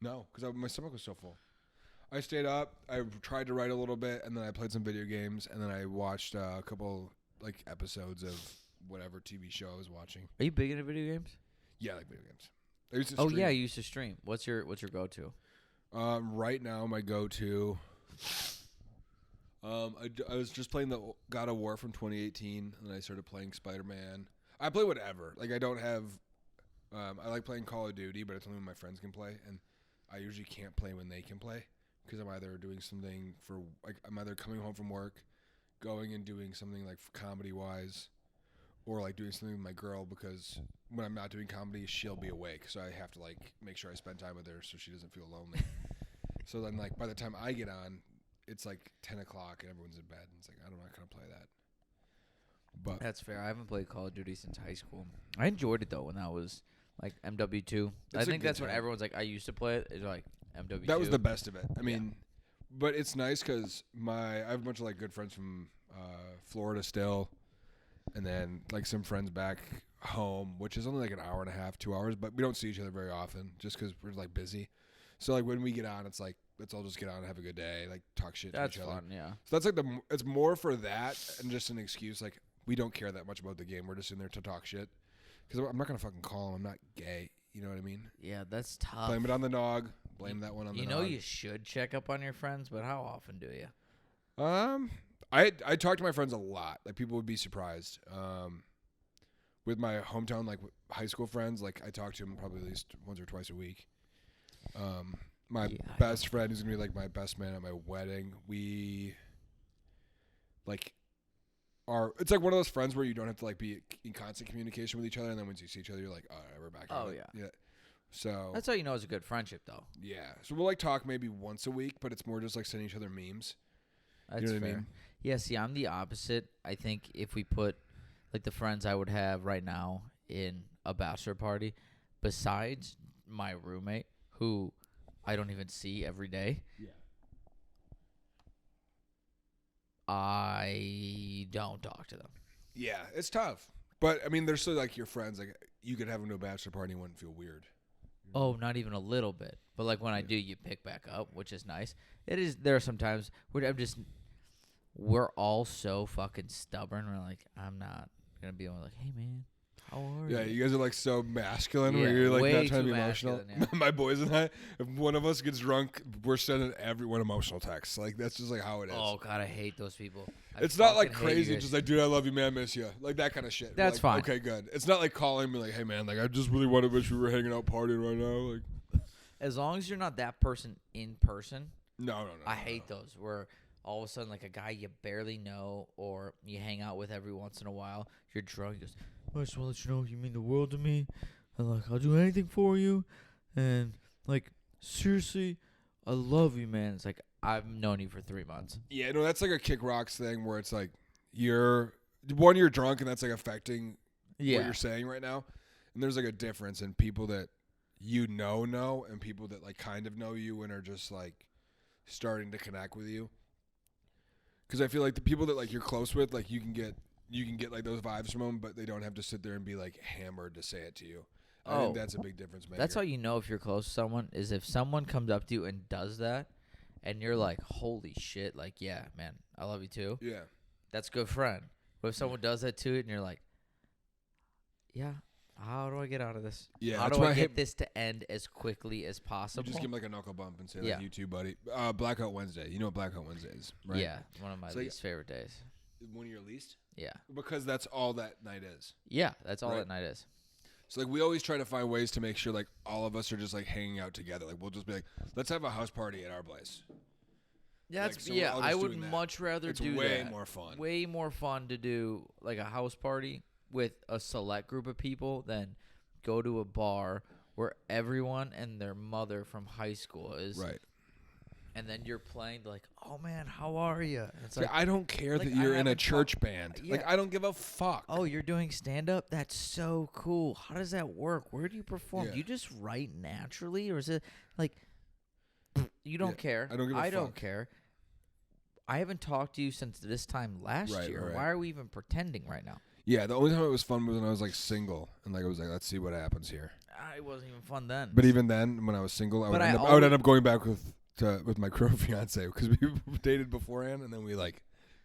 No, because my stomach was so full. I stayed up. I tried to write a little bit, and then I played some video games, and then I watched a couple like episodes of whatever TV show I was watching. Are you big into video games? Yeah, I like video games. I used to stream. Oh yeah, you used to stream. What's your go-to? Right now my go-to. I was just playing the God of War from 2018, and then I started playing Spider-Man. I play whatever. Like I don't have. I like playing Call of Duty, but it's only when my friends can play, and I usually can't play when they can play because I'm either doing something I'm either coming home from work, going and doing something like comedy-wise, or like doing something with my girl because when I'm not doing comedy, she'll be awake. So I have to like make sure I spend time with her so she doesn't feel lonely. So then like by the time I get on, it's like 10 o'clock and everyone's in bed. And it's like, I'm not going to play that. But that's fair. I haven't played Call of Duty since high school. I enjoyed it though when that was like MW2. I think that's when everyone's like, I used to play it. It's like MW2. That was the best of it. I mean, but it's nice because I have a bunch of like good friends from Florida still. And then, like, some friends back home, which is only, like, an hour and a half, 2 hours. But we don't see each other very often just because we're, like, busy. So like when we get on, it's like let's all just get on and have a good day, like talk shit to each other. That's fun, yeah. So that's like it's more for that and just an excuse. Like we don't care that much about the game. We're just in there to talk shit. Because I'm not gonna fucking call him. I'm not gay. You know what I mean? Yeah, that's tough. Blame it on the nog. Blame that one on the nog. You know you should check up on your friends, but how often do you? I talk to my friends a lot. Like people would be surprised. With my hometown, like high school friends, like I talk to them probably at least once or twice a week. My best friend who's gonna be like my best man at my wedding. We like are. It's like one of those friends where you don't have to like be in constant communication with each other, and then once you see each other, you're like, all right, we're back. Oh yeah. So that's how you know it's a good friendship, though. Yeah. So we'll like talk maybe once a week, but it's more just like sending each other memes. That's you know what fair. I mean? Yeah. See, I'm the opposite. I think if we put like the friends I would have right now in a bachelor party, besides my roommate, who I don't even see every day. Yeah. I don't talk to them. Yeah, it's tough. But I mean, they're still like your friends. Like you could have them to a bachelor party and wouldn't feel weird. Oh, not even a little bit. But like when I do, you pick back up, which is nice. It is. There are some times where we're all so fucking stubborn. We're like, I'm not gonna be able to like, hey man, how are you? Yeah, you guys are like so masculine Yeah, where you're like way not trying to too be emotional. masculine, yeah. My boys and I, if one of us gets drunk, we're sending everyone emotional texts. Like that's just like how it is. Oh god, I hate those people. It's not like crazy, just like, dude, I love you, man, I miss you, like that kind of shit. That's like, fine. Okay, good. It's not like calling me like, hey man, like I just really want to wish we were hanging out partying right now. Like, as long as you're not that person in person. No. I hate those where all of a sudden like a guy you barely know or you hang out with every once in a while, you're drunk. He goes, I just want to let you know you mean the world to me, and like I'll do anything for you, and like seriously, I love you, man. It's like I've known you for 3 months. Yeah, no, that's like a Kick Rocks thing where it's like you're drunk and that's like affecting what you're saying right now, and there's like a difference in people that you know and people that like kind of know you and are just like starting to connect with you. Because I feel like the people that like you're close with, like you can get like those vibes from them, but they don't have to sit there and be like hammered to say it to you. I think that's a big difference maker. That's how you know if you're close to someone is if someone comes up to you and does that, and you're like, holy shit, like yeah, man, I love you too. Yeah, that's a good friend. But if someone does that to it, and you're like, yeah. How do I get out of this? Yeah. How do I get this to end as quickly as possible? You just give him like a knuckle bump and say, like, you too, buddy. Blackout Wednesday. You know what Blackout Wednesday is, right? Yeah, one of my least favorite days. One of your least? Yeah. Because that's all that night is. Yeah, that's all that night is. So, like, we always try to find ways to make sure, like, all of us are just, like, hanging out together. Like, we'll just be like, let's have a house party at our place. Yeah, I would much rather do that. It's way more fun. Way more fun to do, like, a house party with a select group of people than go to a bar where everyone and their mother from high school is. Right. And then you're playing like, oh, man, how are you? And it's like, I don't care that you're in a church band. Yeah. Like, I don't give a fuck. Oh, you're doing stand-up? That's so cool. How does that work? Where do you perform? Yeah. Do you just write naturally? Or is it like, you don't care? I don't give a fuck. I don't care. I haven't talked to you since this time last year. Right. Why are we even pretending right now? Yeah, the only time it was fun was when I was like single and like I was like, let's see what happens here. It wasn't even fun then. But even then, when I was single, I would end up going back with my current fiance because we dated beforehand and then we like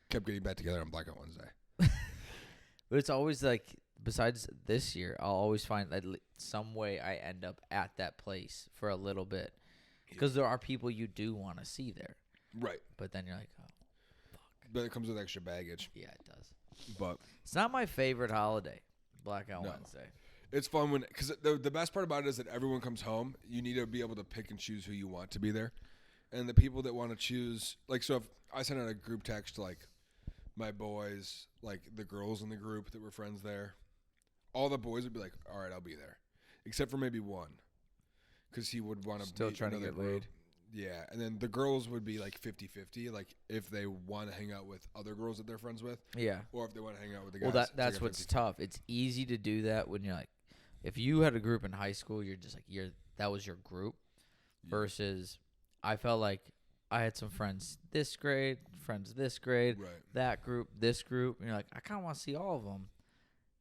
kept getting back together on Blackout Wednesday. But it's always like, besides this year, I'll always find that some way I end up at that place for a little bit because there are people you do want to see there. Right. But then you're like, oh, fuck. But it comes with extra baggage. Yeah, it does. But it's not my favorite holiday, Blackout Wednesday. It's fun because the best part about it is that everyone comes home. You need to be able to pick and choose who you want to be there. And the people that want to choose, like, so if I send out a group text to, like, my boys, like, the girls in the group that were friends there, all the boys would be like, all right, I'll be there. Except for maybe one. Because he would want to still trying to get laid. Yeah, and then the girls would be like 50-50, like if they want to hang out with other girls that they're friends with. Yeah. Or if they want to hang out with the guys. Well, that's what's tough. It's easy to do that when you're like, if you had a group in high school, you're just like, that was your group. Yeah. Versus, I felt like I had some friends this grade, right. that group, this group. And you're like, I kind of want to see all of them.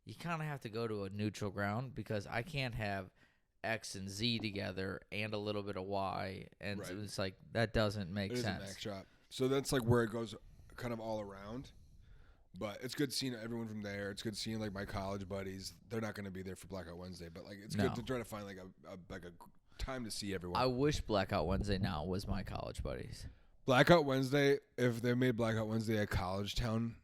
You kind of have to go to a neutral ground because I can't have X and Z together and a little bit of Y, and Right. so it's like that doesn't make sense. It is a Mac shop, so that's like where it goes, kind of all around. But it's good seeing everyone from there. It's good seeing like my college buddies. They're not going to be there for Blackout Wednesday, but like it's good to try to find like a time to see everyone. I wish Blackout Wednesday now was my college buddies. Blackout Wednesday, if they made Blackout Wednesday a college town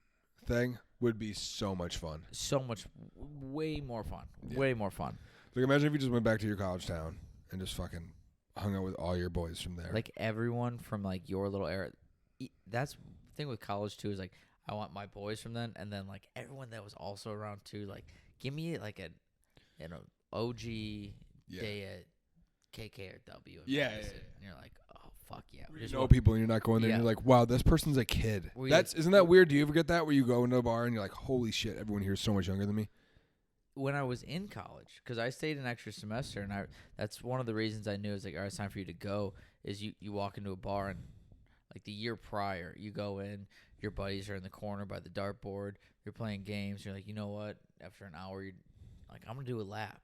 thing, would be so much fun. So much, way more fun. Yeah. Way more fun. Like imagine if you just went back to your college town and just fucking hung out with all your boys from there. Like everyone from like your little era. That's the thing with college too, is like I want my boys from then, and then like everyone that was also around too. Like give me like an OG day at KK or W. Yeah. And you're like, oh fuck yeah. You know people and you're not going there and you're like, wow, this person's a kid. Isn't that weird? Do you ever get that where you go into a bar and you're like, holy shit, everyone here is so much younger than me? When I was in college, because I stayed an extra semester, and that's one of the reasons I knew it's like, all right, it's time for you to go, is you walk into a bar, and like the year prior, you go in, your buddies are in the corner by the dartboard, you're playing games, you're like, you know what, after an hour, you're like, I'm going to do a lap.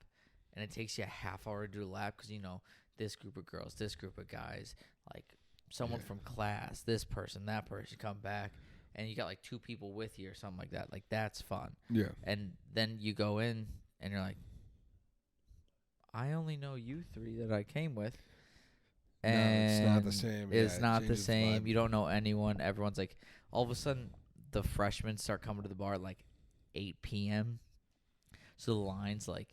And it takes you a half hour to do a lap because, you know, this group of girls, this group of guys, like someone from class, this person, that person come back. And you got like 2 people with you or something like that. Like, that's fun. Yeah. And then you go in and you're like, I only know you 3 that I came with. And it's not the same. It's not the same. You don't know anyone. Everyone's like, all of a sudden, the freshmen start coming to the bar at like 8 p.m. So the line's like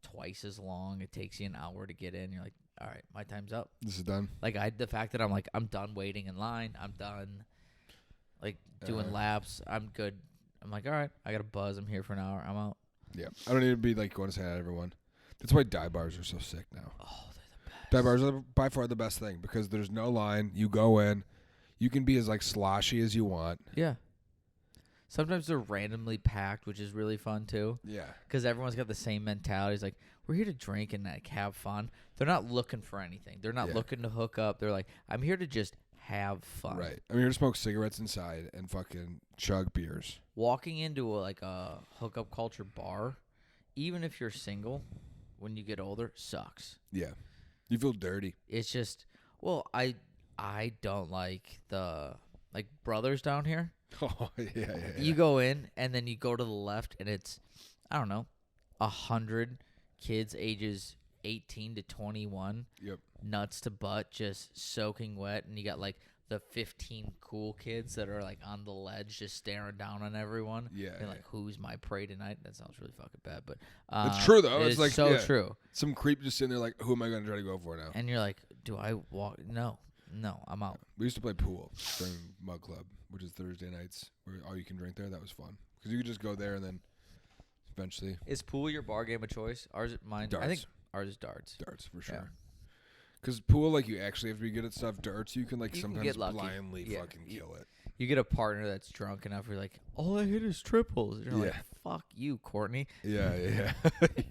twice as long. It takes you an hour to get in. You're like, all right, my time's up. This is done. Like, the fact that I'm done waiting in line. I'm done. Like, doing laps. I'm good. I'm like, all right, I got a buzz. I'm here for an hour. I'm out. Yeah. I don't need to be like going to say hi to everyone. That's why dive bars are so sick now. Oh, they're the best. Dive bars are by far the best thing because there's no line. You go in. You can be as like sloshy as you want. Yeah. Sometimes they're randomly packed, which is really fun too. Yeah. Because everyone's got the same mentality. It's like, we're here to drink and like have fun. They're not looking for anything. They're not looking to hook up. They're like, I'm here to just have fun. Right. I'm here to smoke cigarettes inside and fucking chug beers. Walking into a hookup culture bar, even if you're single, when you get older, sucks. Yeah. You feel dirty. It's just, well, I don't like the brothers down here. Oh, yeah. You go in and then you go to the left and it's, I don't know, 100 kids ages 18 to 21. Yep. Nuts to butt, just soaking wet, and you got like the 15 cool kids that are like on the ledge just staring down on everyone. Yeah. And like, who's my prey tonight? That sounds really fucking bad, but it's true though. It's like so true. Some creep just sitting there like, who am I going to try to go for now? And you're like, do I walk? No, I'm out. We used to play pool during Mug Club, which is Thursday nights, where all you can drink there. That was fun because you could just go there and then eventually. Is pool your bar game of choice? Ours is mine. Darts. I think ours is darts. Darts for sure. Yeah. Because pool, like, you actually have to be good at stuff. Darts, you can, like, sometimes blindly fucking kill it. You get a partner that's drunk enough, you're like, all I hit is triples. And you're like, fuck you, Courtney. Yeah.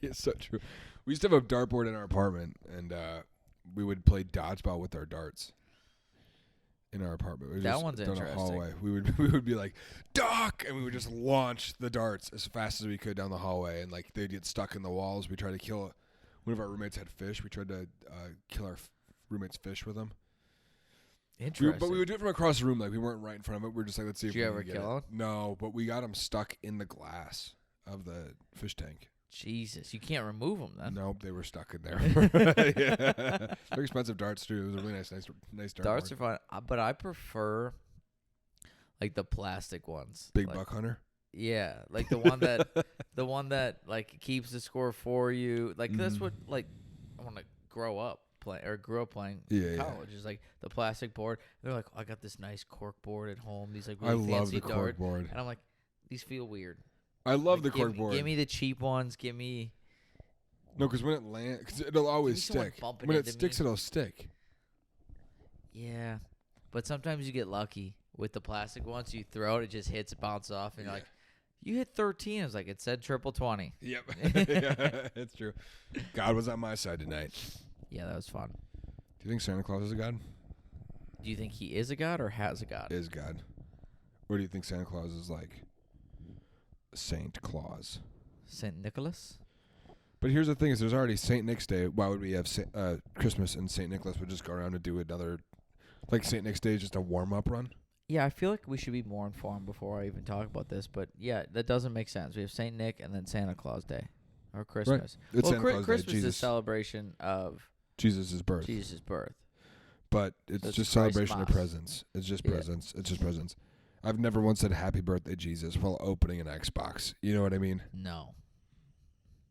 It's so true. We used to have a dartboard in our apartment, and we would play dodgeball with our darts in our apartment. That one's interesting. Hallway. We would be like, Doc! And we would just launch the darts as fast as we could down the hallway, and, like, they'd get stuck in the walls. We tried to kill it. One of our roommates had fish. We tried to kill our roommate's fish with them. Interesting. But we would do it from across the room. Like, we weren't right in front of it. We were just like, let's see if we can get it. Did you ever kill him? No, but we got him stuck in the glass of the fish tank. Jesus, you can't remove them then. Nope, they were stuck in there. Yeah. They're expensive darts, too. It was a really nice dart. Darts are fun, but I prefer, like, the plastic ones. Big like, Buck Hunter? Yeah, like the one that like keeps the score for you. Like that's what like I want to grew up playing college. Is like the plastic board. They're like, oh, I got this nice cork board at home. These like really fancy cork dart board, and I'm like, these feel weird. I love the cork board. Give me the cheap ones. Give me. No, because when it lands, cause it'll always stick. When it sticks, it'll stick. Yeah, but sometimes you get lucky with the plastic ones. You throw it, it just hits, it bounces off, and you're like. You hit 13. I was like, it said triple 20. Yep. Yeah, it's true. God was on my side tonight. Yeah, that was fun. Do you think Santa Claus is a god? Do you think he is a god or has a god? Is God. Or do you think Santa Claus is like Saint Claus? Saint Nicholas? But here's the thing: is there's already Saint Nick's Day. Why would we have Christmas and Saint Nicholas? Would just go around and do another, like Saint Nick's Day, is just a warm up run. Yeah, I feel like we should be more informed before I even talk about this. But yeah, that doesn't make sense. We have Saint Nick and then Santa Claus Day, or Christmas. Right. It's Santa Claus Christmas Day, is a celebration of Jesus' birth. Jesus' birth. But it's just celebration of presents. It's just presents. It's just presents. I've never once said happy birthday, Jesus, while opening an Xbox. You know what I mean? No.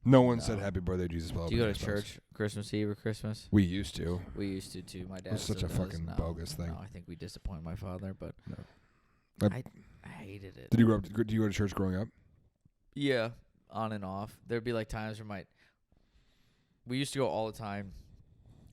No one said happy birthday, Jesus, while opening an Xbox. Do you go to church Christmas Eve or Christmas? We used to. We used to, too. My dad It's such a fucking bogus thing. No, I think we disappointed my father, but no. I hated it. Did you go to church growing up? Yeah, on and off. There'd be like times where we used to go all the time,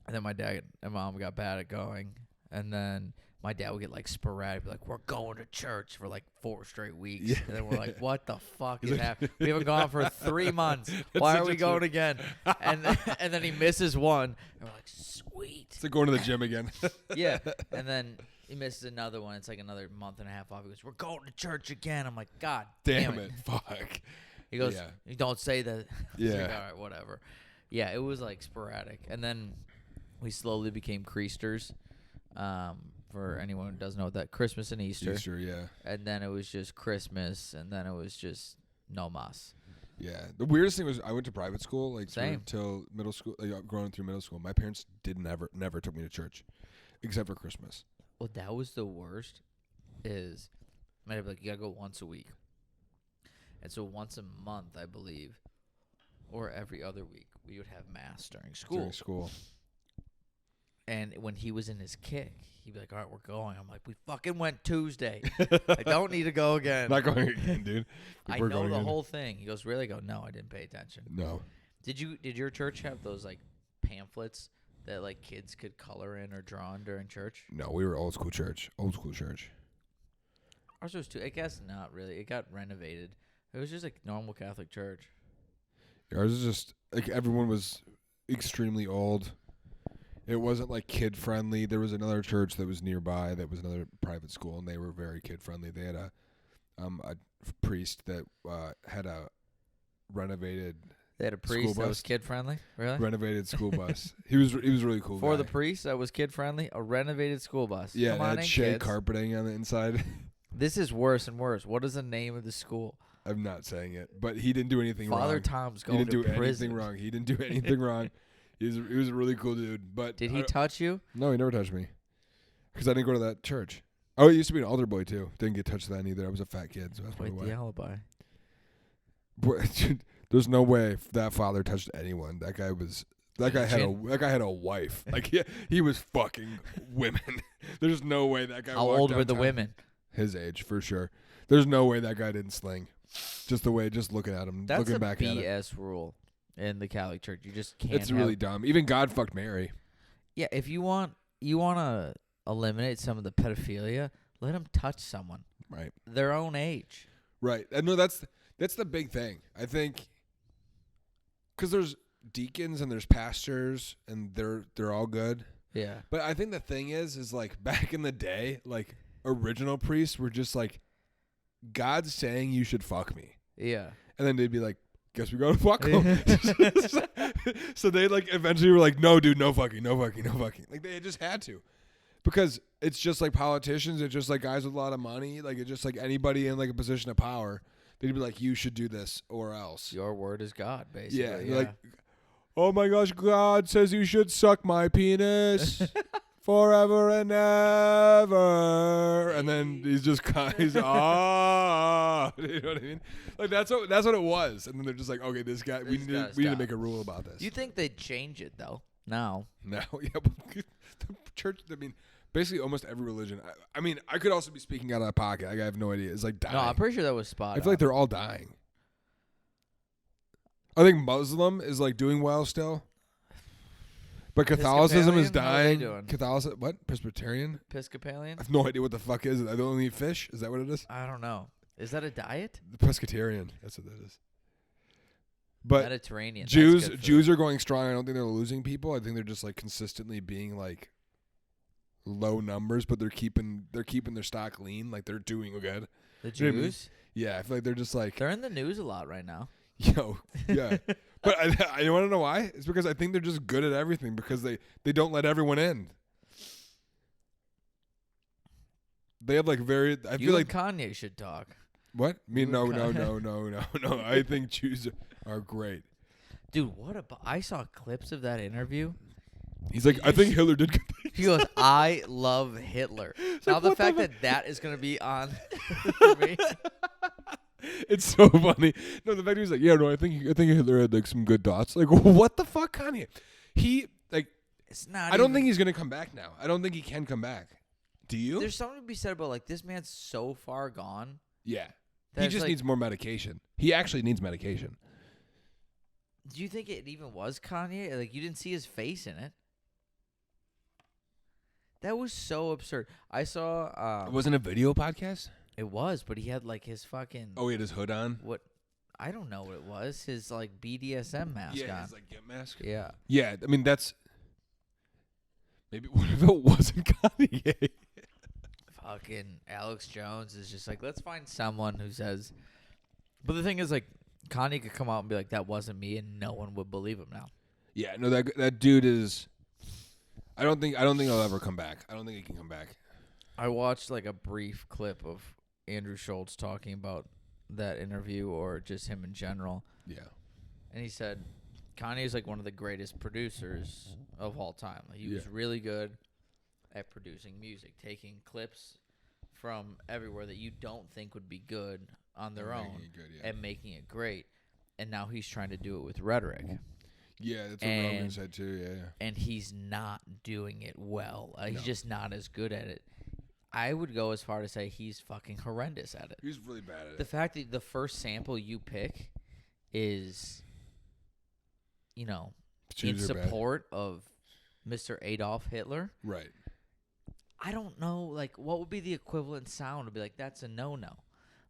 and then my dad and mom got bad at going, and then my dad would get like sporadic, be like, we're going to church for like 4 straight weeks. Yeah. And then we're like, what the fuck is happening? We haven't gone for 3 months. Why are we going again? And then he misses one. And we're like, sweet. It's like going to the gym again. Yeah. And then he misses another one. It's like another month and a half off. He goes, we're going to church again. I'm like, God damn it. Fuck. He goes, you don't say that. Yeah. Like, all right, whatever. Yeah, it was like sporadic. And then we slowly became creasters. For anyone who doesn't know what that, Christmas and Easter. Easter, yeah. And then it was just Christmas, and then it was just no mas. Yeah. The weirdest thing was I went to private school, like Same. till middle school, growing through middle school. My parents never took me to church, except for Christmas. Well, that was the worst. Is might have like you gotta go once a week, and so once a month, I believe, or every other week, we would have mass during school. And when he was in his kick, he'd be like, all right, we're going. I'm like, we fucking went Tuesday. I don't need to go again. Not going again, dude. I know the whole thing. He goes, really? I go, no, I didn't pay attention. No. Did your church have those like pamphlets that like kids could color in or draw on during church? No, we were old school church. Ours was too. I guess not really. It got renovated. It was just like normal Catholic church. Ours is just like everyone was extremely old. It wasn't like kid friendly. There was another church that was nearby that was another private school, and they were very kid friendly. They had a priest that had a renovated. They had a priest that was kid friendly. Really? Renovated school bus. He was really cool. For the priest that was kid friendly, a renovated school bus. Yeah, it had shea carpeting on the inside. This is worse and worse. What is the name of the school? I'm not saying it, but he didn't do anything wrong. Father Tom's going to prison. He didn't do anything wrong. He didn't do anything wrong. He was a really cool dude. But did he touch you? No, he never touched me. Because I didn't go to that church. Oh, I used to be an altar boy, too. Didn't get touched then either. I was a fat kid, so that's probably why. The alibi. Boy, there's no way that father touched anyone. That guy had a wife. Like he was fucking women. There's no way that guy. How old were the women? His age, for sure. There's no way that guy didn't sling. Just looking at him, looking back at it. That's a BS rule in the Catholic Church. You just can't. It's really dumb. Even God fucked Mary. Yeah, if you want to eliminate some of the pedophilia, let them touch someone. Right. Their own age. Right. No, that's the big thing. I think because there's deacons and there's pastors and they're all good. Yeah. But I think the thing is like back in the day, like original priests were just like, God's saying you should fuck me. Yeah. And then they'd be like, guess we gotta fuck him. So they like eventually were like, no, dude, no fucking. Like they just had to. Because it's just like politicians, it's just like guys with a lot of money, like it's just like anybody in like a position of power. They'd be like, you should do this or else. Your word is God, basically. Yeah. Like, oh my gosh, God says you should suck my penis. Forever and ever, and then he's just you know what I mean? Like that's what it was, and then they're just like, okay, this guy, we need to make a rule about this. You think they'd change it though? No, yeah. The church. I mean, basically almost every religion. I mean, I could also be speaking out of pocket. I have no idea. It's like dying. No, I'm pretty sure that was spot on. I feel like they're all dying. I think Muslim is like doing well still. But Catholicism is dying. Catholicism, what? Presbyterian? Episcopalian? I have no idea what the fuck is it. I don't eat fish. Is that what it is? I don't know. Is that a diet? The Presbyterian. That's what that is. But Mediterranean. Jews are going strong. I don't think they're losing people. I think they're just like consistently being like low numbers, but they're keeping their stock lean. Like they're doing good. The Jews? You know what I mean? Yeah, I feel like they're just like they're in the news a lot right now. Yo, yeah. But I want to know why? It's because I think they're just good at everything because they don't let everyone in. They have like very. I feel like Kanye should talk. What? No. I think Jews are great. Dude, I saw clips of that interview. He's like, I think Hitler did good things. He goes, I love Hitler. Now like, the fact that is going to be on for me. It's so funny. No, the fact he's like, yeah, no, I think Hitler had like some good thoughts. Like, what the fuck, Kanye? He like, it's not. I don't think he's gonna come back now. I don't think he can come back. Do you? There's something to be said about like this man's so far gone. Yeah, he just needs more medication. He actually needs medication. Do you think it even was Kanye? Like, you didn't see his face in it. That was so absurd. I saw. It wasn't a video podcast. It was, but he had like his fucking. Oh, he had his hood on. What? I don't know what it was. His like BDSM mask on. Yeah, his like gimp mask. Yeah. Yeah, I mean that's. Maybe what if it wasn't Kanye? Fucking Alex Jones is just like, let's find someone who says. But the thing is, like, Kanye could come out and be like, that wasn't me, and no one would believe him now. Yeah, no, that dude is. I don't think he'll ever come back. I don't think he can come back. I watched like a brief clip of Andrew Schultz talking about that interview or just him in general. Yeah. And he said Kanye is like one of the greatest producers of all time. Like, he was really good at producing music, taking clips from everywhere that you don't think would be good on their own and making it great. And now he's trying to do it with rhetoric. Yeah, that's what Rogan said too. Yeah. And he's not doing it well. He's just not as good at it. I would go as far to say he's fucking horrendous at it. He's really bad at it. The fact that the first sample you pick is, in support of Mr. Adolf Hitler. Right. I don't know, like, what would be the equivalent sound to be like, that's a no-no.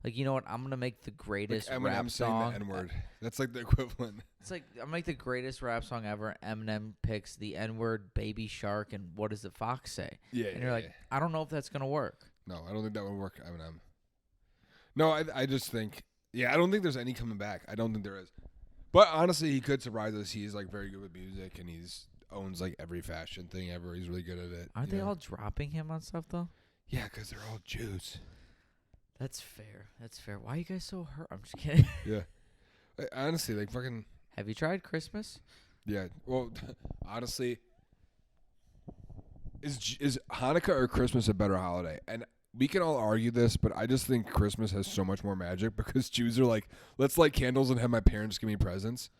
Like, you know what? I'm going to make the greatest like rap song. Saying the N-word. That's like the equivalent. It's like, I'm going to make the greatest rap song ever. Eminem picks the N-word, Baby Shark, and what does the fox say? Yeah. And you're like, I don't know if that's going to work. No, I don't think that would work, Eminem. No, I just think, I don't think there's any coming back. I don't think there is. But honestly, he could surprise us. He's like very good with music, and owns like every fashion thing ever. He's really good at it. Aren't they all dropping him on stuff, though? Yeah, because they're all Jews. That's fair. Why are you guys so hurt? I'm just kidding. Yeah. Honestly, like fucking. Have you tried Christmas? Yeah. Well, honestly, is Hanukkah or Christmas a better holiday? And we can all argue this, but I just think Christmas has so much more magic because Jews are like, let's light candles and have my parents give me presents.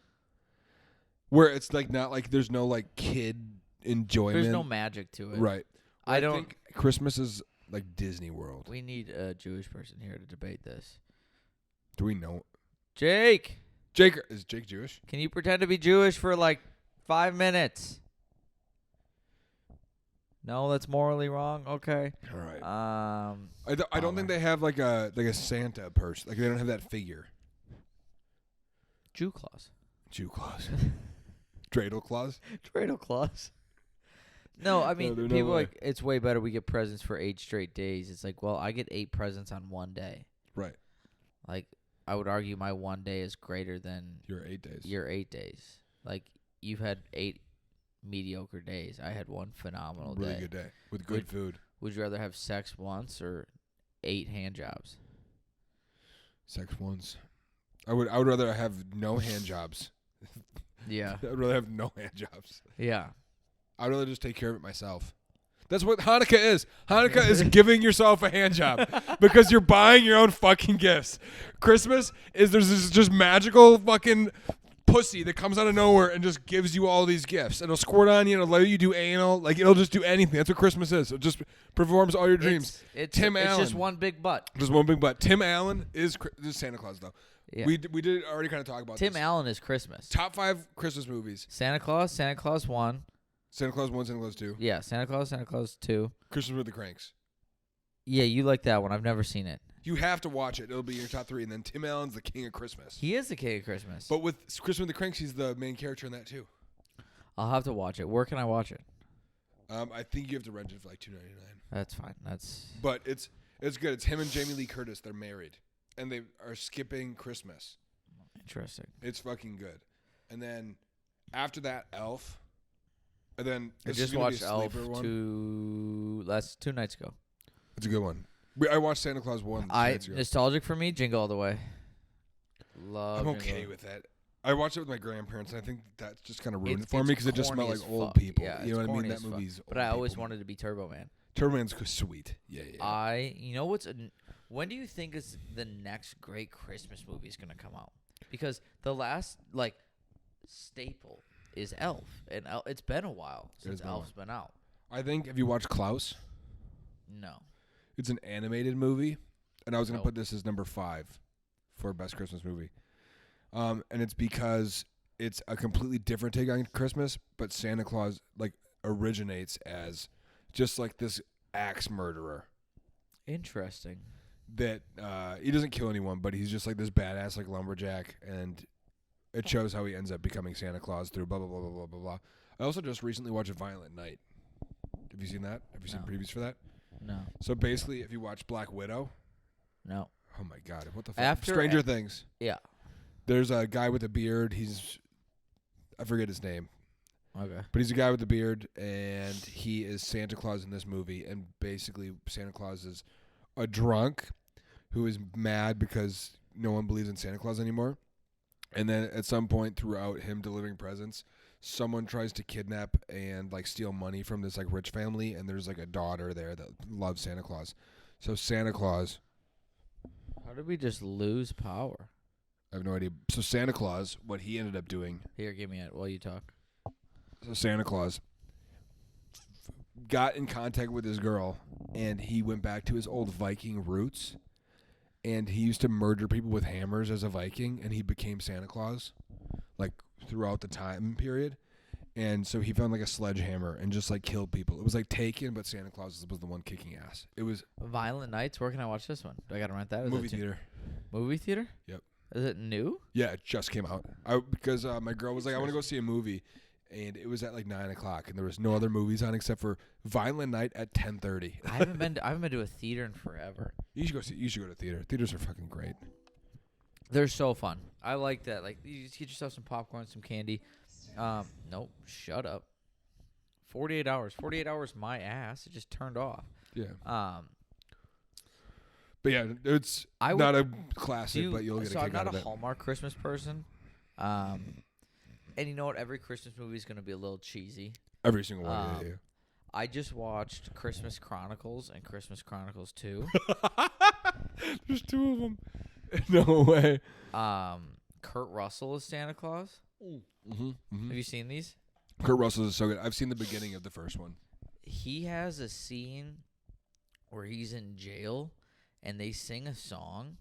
Where it's like not like there's no like kid enjoyment. There's no magic to it. Right. I think Christmas is like Disney World. We need a Jewish person here to debate this. Do we know? Jake, is Jake Jewish? can you pretend to be Jewish for like 5 minutes? No, that's morally wrong. Okay. All right. I don't think they have like a Santa person. Like they don't have that figure. Jew Claus. Dreidel Claus. Dreidel Claus. No, I mean, people no like, it's way better we get presents for 8 straight days. It's like, well, I get 8 presents on one day. Right. Like, I would argue my one day is greater than your 8 days. Your 8 days. Like, you've had 8 mediocre days. I had one phenomenal day. Really good day with good food. Would you rather have sex once or 8 hand jobs? Sex once. I would rather have no hand jobs. Yeah. I would rather have no hand jobs. Yeah. I'd rather just take care of it myself. That's what Hanukkah is. Hanukkah is giving yourself a hand job because you're buying your own fucking gifts. Christmas is there's this just magical fucking pussy that comes out of nowhere and just gives you all these gifts. It'll squirt on you. It'll let you do anal. Like, it'll just do anything. That's what Christmas is. It just performs all your dreams. It's Allen. just one big butt. Just one big butt. Tim Allen is Santa Claus, though. Yeah. We did already kind of talk about Tim this. Allen is Christmas. Top 5 Christmas movies. Santa Claus 1. Santa Claus 1, Santa Claus 2. Yeah, Santa Claus 2. Christmas with the Cranks. Yeah, you like that one. I've never seen it. You have to watch it. It'll be your top 3. And then Tim Allen's the king of Christmas. He is the king of Christmas. But with Christmas with the Cranks, he's the main character in that too. I'll have to watch it. Where can I watch it? I think you have to rent it for like $2.99. That's fine. But it's good. It's him and Jamie Lee Curtis. They're married, and they are skipping Christmas. Interesting. It's fucking good. And then after that, Elf. And then I just watched Elf 2 nights ago. It's a good one. I watched Santa Claus 1 2 nights ago. Nostalgic for me, Jingle All the Way. Love. I'm okay with that. I watched it with my grandparents, and I think that just kind of ruined it for me because it just smelled like old people. Yeah, you know what I mean? That movie's. But I always wanted to be Turbo Man. Turbo Man's sweet. Yeah. You know what's? When do you think is the next great Christmas movie is gonna come out? Because the last staple is Elf, and it's been a while since Elf's been out. I think, have you watched Klaus? No. It's an animated movie, and I was going to put this as number 5 for best Christmas movie. And it's because it's a completely different take on Christmas, but Santa Claus originates as just like this axe murderer. Interesting. That he doesn't kill anyone, but he's just like this badass lumberjack, and it shows how he ends up becoming Santa Claus through blah blah blah blah blah blah blah. I also just recently watched A Violent Night. Have you seen that? Have you seen previews for that? No. So basically, if you watch Black Widow. No. Oh my God! What the fuck? Stranger Things. Yeah. There's a guy with a beard. I forget his name. Okay. But he's a guy with a beard, and he is Santa Claus in this movie. And basically, Santa Claus is a drunk who is mad because no one believes in Santa Claus anymore. And then at some point throughout him delivering presents, someone tries to kidnap and steal money from this rich family, and there's a daughter there that loves Santa Claus. So Santa Claus. How did we just lose power? I have no idea. So Santa Claus, what he ended up doing. Here, give me it while you talk. So Santa Claus got in contact with his girl, and he went back to his old Viking roots, and he used to murder people with hammers as a Viking, and he became Santa Claus, throughout the time period. And so he found a sledgehammer and just killed people. It was Taken, but Santa Claus was the one kicking ass. It was Violent Nights. Where can I watch this one? Do I gotta rent that? Movie theater. Movie theater? Yep. Is it new? Yeah, it just came out. Because my girl was I want to go see a movie, and it was at 9:00, and there was no other movies on except for Violent Night at 10:30. I haven't been to a theater in forever. You should go to theater. Theaters are fucking great. They're so fun. I like that. You just get yourself some popcorn, some candy. Nope. Shut up. 48 hours. 48 hours. My ass. It just turned off. Yeah. But yeah, it's not a classic, but you'll get a kick out of it. So I'm not a Hallmark Christmas person. And you know what? Every Christmas movie is going to be a little cheesy. Every single one. Yeah. I just watched Christmas Chronicles and Christmas Chronicles 2. There's 2 of them. No way. Kurt Russell is Santa Claus. Have you seen these? Kurt Russell is so good. I've seen the beginning of the first one. He has a scene where he's in jail and they sing a song.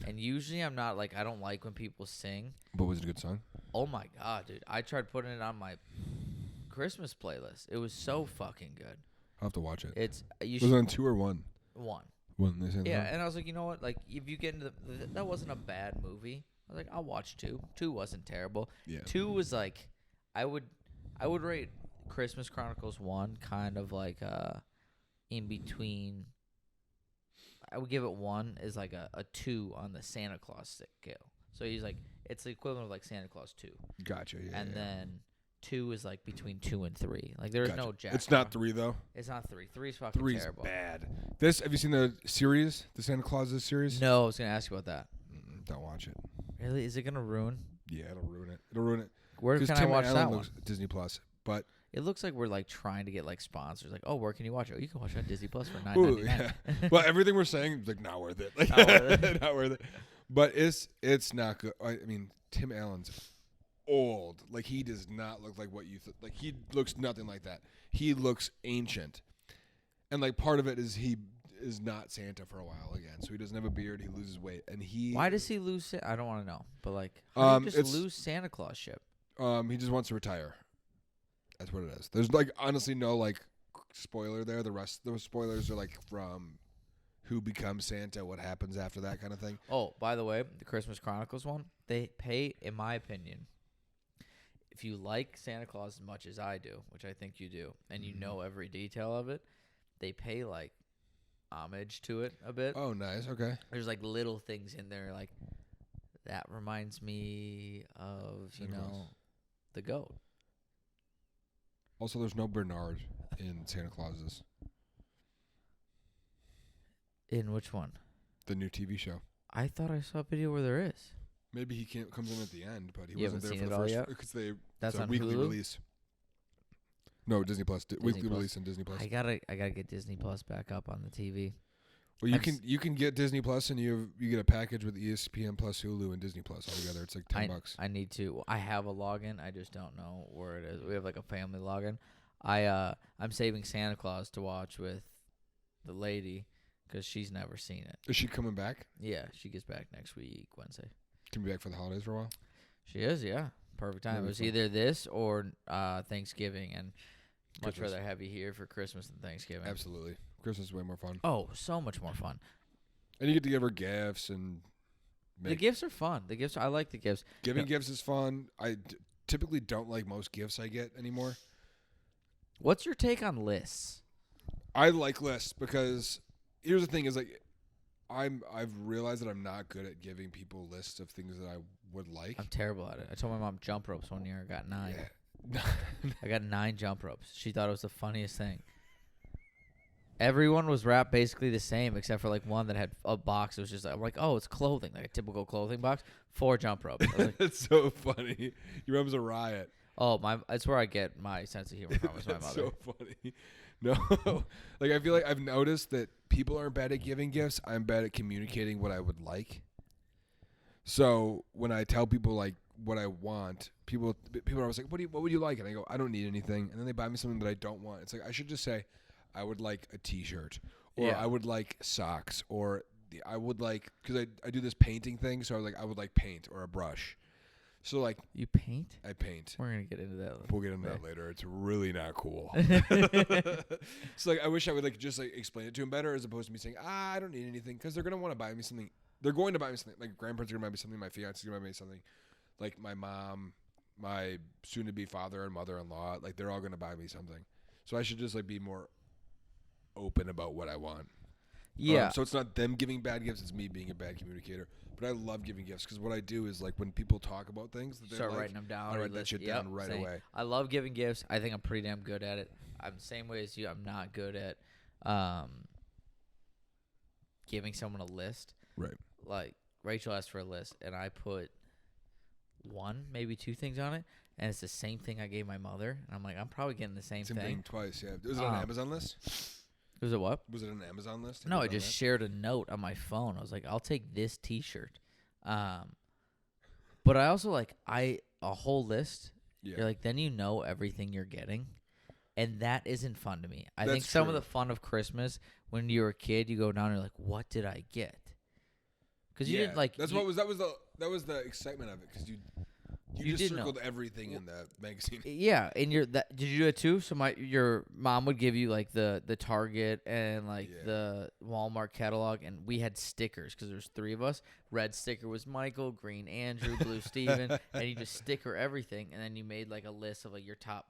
And usually I'm not I don't like when people sing. But was it a good song? Oh my God, dude. I tried putting it on my Christmas playlist. It was so fucking good. I'll have to watch it. Was it on 2 or 1? 1. They sang yeah, and I was like, you know what? If you get into that wasn't a bad movie. I was like, I'll watch 2. 2 wasn't terrible. Yeah. 2 was I would rate Christmas Chronicles 1 kind of in between. I would give it 1 is a 2 on the Santa Claus scale. So he's it's the equivalent of Santa Claus 2. Gotcha. Yeah. And then 2 is between 2 and 3. There's no Jack. It's not 3 though. It's not 3. 3's fucking 3's terrible. Bad. Have you seen the series, the Santa Claus series? No, I was gonna ask you about that. Don't watch it. Really? Is it gonna ruin? Yeah, it'll ruin it. It'll ruin it. Where can I watch that one? Disney Plus, but it looks like we're trying to get sponsors. Where can you watch it? Oh, you can watch it on Disney Plus for $9.99. Yeah. Well, everything we're saying is not worth it. Not worth it. But it's not good. I mean, Tim Allen's old. He does not look like what you he looks nothing like that. He looks ancient, and part of it is he is not Santa for a while again, so he doesn't have a beard. He loses weight, and why does he lose? I don't want to know, but how do you just lose Santa Claus ship? He just wants to retire. That's what it is. There's honestly no spoiler there. The rest those spoilers are from who becomes Santa, what happens after that kind of thing. Oh, by the way, the Christmas Chronicles one, they pay, in my opinion, if you like Santa Claus as much as I do, which I think you do, and you know every detail of it, they pay homage to it a bit. Oh, nice. Okay. There's little things in there that reminds me of, the goat. Also, there's no Bernard in Santa Claus's. In which one? The new TV show. I thought I saw a video where there is. Maybe he comes in at the end, but he You wasn't there haven't for seen the it all first. yet? Because That's it's a on weekly Hulu? release. No, Disney Plus. Weekly Plus. release on Disney Plus. I gotta get Disney Plus back up on the TV. Well, you can get Disney Plus and you get a package with ESPN Plus, Hulu, and Disney Plus all together. It's like $10. I need to. I have a login. I just don't know where it is. We have like a family login. I'm saving Santa Claus to watch with the lady because she's never seen it. Is she coming back? Yeah, she gets back next week, Wednesday. Can be back for the holidays for a while. She is, yeah. Perfect time. That'd It be was fun. either this or Thanksgiving, and much Christmas. rather have you here for Christmas than Thanksgiving. Absolutely. Christmas is way more fun. Oh, so much more fun. And you get to give her gifts and The gifts are fun. I like the gifts. Giving gifts is fun. I typically don't like most gifts I get anymore. What's your take on lists? I like lists because here's the thing: is like I've realized that I'm not good at giving people lists of things that I would like. I'm terrible at it. I told my mom jump ropes one year. I got 9. Yeah. I got 9 jump ropes. She thought it was the funniest thing. Everyone was wrapped basically the same except for like one that had a box. It was just I'm like, oh, it's clothing, like a typical clothing box. 4 jump ropes. I was like, That's so funny. Your mom's a riot. oh, that's where I get my sense of humor from. Is my That's mother. so funny. No, like I feel like I've noticed that people aren't bad at giving gifts. I'm bad at communicating what I would like. So when I tell people like what I want, people are always like, what would you like? And I go, I don't need anything. And then they buy me something that I don't want. It's like I should just say, I would like a T-shirt, or Yeah. I would like socks, or I would like, because I do this painting thing, so I would like paint or a brush. So like You paint? I paint. We're gonna get into that. We'll get into that later. It's really not cool. So like I wish I would like just like explain it to them better as opposed to me saying I don't need anything, because they're gonna want to buy me something. They're going to buy me something. Like grandparents are gonna buy me something. My fiance's gonna buy me something. Like my mom, my soon-to-be father and mother-in-law, like they're all gonna buy me something. So I should just like be more open about what I want. Yeah. So it's not them giving bad gifts; it's me being a bad communicator. But I love giving gifts because what I do is like when people talk about things that they Start like, writing them down. I or write that shit down right same. away. I love giving gifts. I think I'm pretty damn good at it. I'm the same way as you. I'm not good at giving someone a list. Right. Like Rachel asked for a list, and I put 1, maybe 2 things on it, and it's the same thing I gave my mother. And I'm like, I'm probably getting the same thing. Twice. Yeah. Was it on an Amazon list? Was it what? Was it an Amazon list? No, I just shared a note on my phone. I was like, I'll take this T-shirt. But I also like a whole list. Yeah. You're like, then you know everything you're getting, and that isn't fun to me. I That's think some of true. the fun of Christmas when you're a kid, you go down and you're like, what did I get? Because you didn't like. That was the excitement of it because you You just did know. circled everything in that magazine. Yeah, and did you do it too? So your mom would give you like the Target and like the Walmart catalog, and we had stickers because there's 3 of us. Red sticker was Michael, green Andrew, blue Steven, and you just sticker everything, and then you made like a list of like your top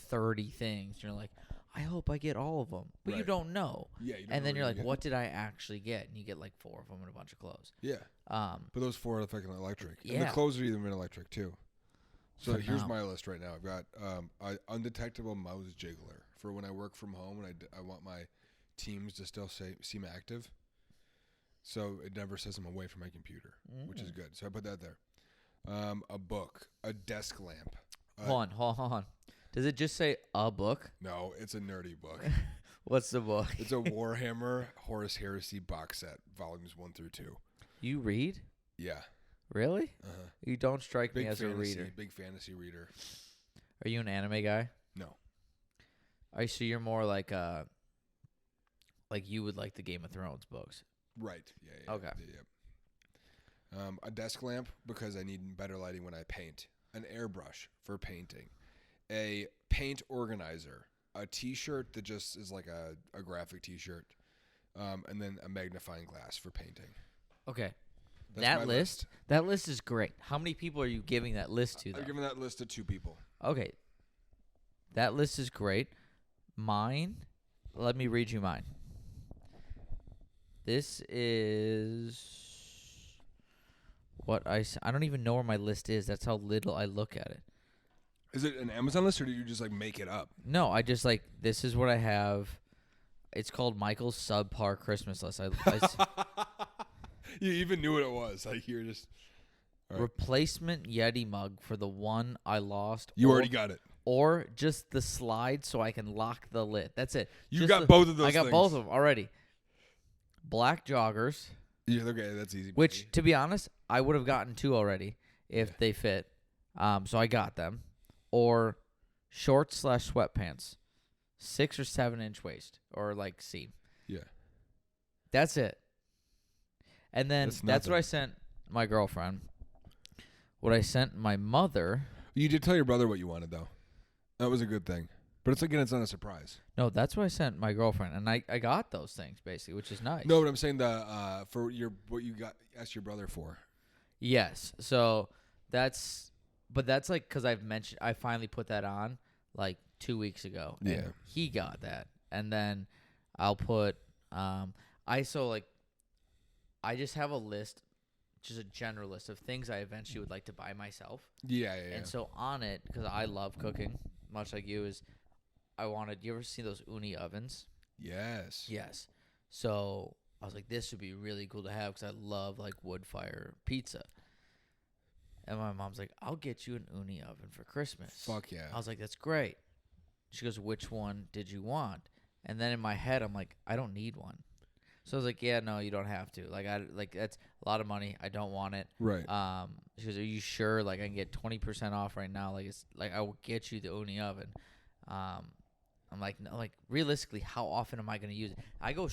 30 things. You're like, I hope I get all of them, but you Right. don't know. Yeah. You don't And know then you're what like, get. what did I actually get? And you get like 4 of them and a bunch of clothes. Yeah. Um, But those 4 are fucking electric. And the Yeah. clothes are even electric too. So For here's now. my list right now. I've got undetectable mouse jiggler for when I work from home and I want my teams to still seem active. So it never says I'm away from my computer, which is good. So I put that there. A book, a desk lamp. hold on. Does it just say a book? No, it's a nerdy book. What's the book? It's a Warhammer Horus Heresy box set, volumes 1 through 2. You read? Yeah. Really? Uh-huh. You don't strike me Big as a fantasy, reader. big fantasy reader. Are you an anime guy? No. So you're more like you would like the Game of Thrones books. Right. Yeah. Okay. Yeah. A desk lamp because I need better lighting when I paint. An airbrush for painting. A paint organizer. A T-shirt that just is like a graphic T-shirt. And then a magnifying glass for painting. Okay. That's my That list is great. How many people are you giving that list to, though? I've given that list to 2 people. Okay. That list is great. Mine, let me read you mine. This is what I don't even know where my list is. That's how little I look at it. Is it an Amazon list or do you just like make it up? No, I just like this is what I have. It's called Michael's subpar Christmas list. You even knew what it was. Like you're just right. Replacement Yeti mug for the one I lost. You already got it. Or just the slide so I can lock the lid. That's it. You got both of those. I got both of them already. Black joggers. Yeah, okay, that's easy. Which, to be honest, I would have gotten 2 already if they fit. So I got them. Or shorts / sweatpants, 6 or 7 inch waist or like seam. Yeah. That's it. And then that's what I sent my girlfriend. What I sent my mother. You did tell your brother what you wanted though. That was a good thing. But it's again, it's not a surprise. No, that's what I sent my girlfriend, and I got those things basically, which is nice. No, but I'm saying for what you asked your brother for. Yes, so that's like because I finally put that on like 2 weeks ago. Yeah, and he got that, and then I'll put I just have a list, just a general list of things I eventually would like to buy myself. Yeah. And so on it, because I love cooking, much like you, is I wanted. You ever see those uni ovens? Yes. Yes. So I was like, this would be really cool to have because I love like wood fire pizza. And my mom's like, I'll get you an uni oven for Christmas. Fuck yeah. I was like, that's great. She goes, which one did you want? And then in my head, I'm like, I don't need one. So I was like, yeah, no, you don't have to. Like that's a lot of money. I don't want it. Right. She goes, are you sure? Like I can get 20% off right now. Like it's like I will get you the uni oven. I'm like, no, like realistically, how often am I going to use it? I go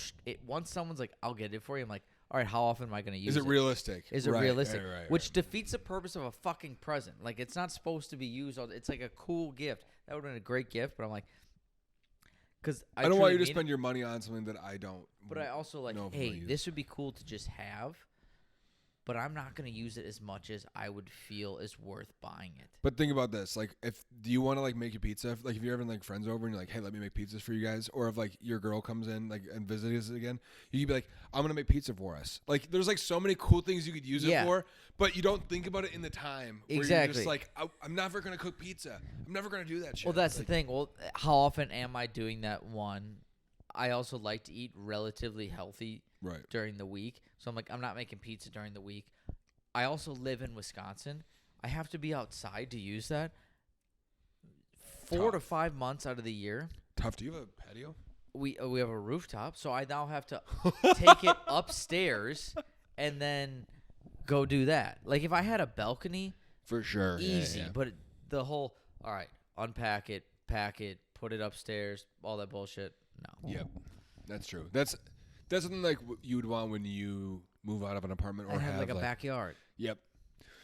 once someone's like, I'll get it for you. I'm like, all right, how often am I going to use it? Is it realistic? Is it realistic? Right, Which defeats the purpose of a fucking present. Like it's not supposed to be used. It's like a cool gift. That would have been a great gift, but I'm like, because I don't want you to spend your money on something that I don't. But I also like, hey, this would be cool to just have. But I'm not going to use it as much as I would feel is worth buying it. But think about this. Like, do you want to, like, make a pizza? Like, if you're having, like, friends over and you're like, hey, let me make pizzas for you guys. Or if, like, your girl comes in, like, and visits us again, you could be like, I'm going to make pizza for us. Like, there's, like, so many cool things you could use it for. But you don't think about it in the time. Where exactly. You're just like, I'm never going to cook pizza. I'm never going to do that shit. Well, that's the thing. Well, how often am I doing that one? I also like to eat relatively healthy during the week. So I'm like, I'm not making pizza during the week. I also live in Wisconsin. I have to be outside to use that 4 to 5 months out of the year. Tough. Do you have a patio? We have a rooftop, so I now have to take it upstairs and then go do that. Like if I had a balcony, for sure, easy. Yeah. But the whole, all right, unpack it, pack it, put it upstairs, all that bullshit. No. Yep, that's true. That's something like you would want when you move out of an apartment or have like a backyard. Yep.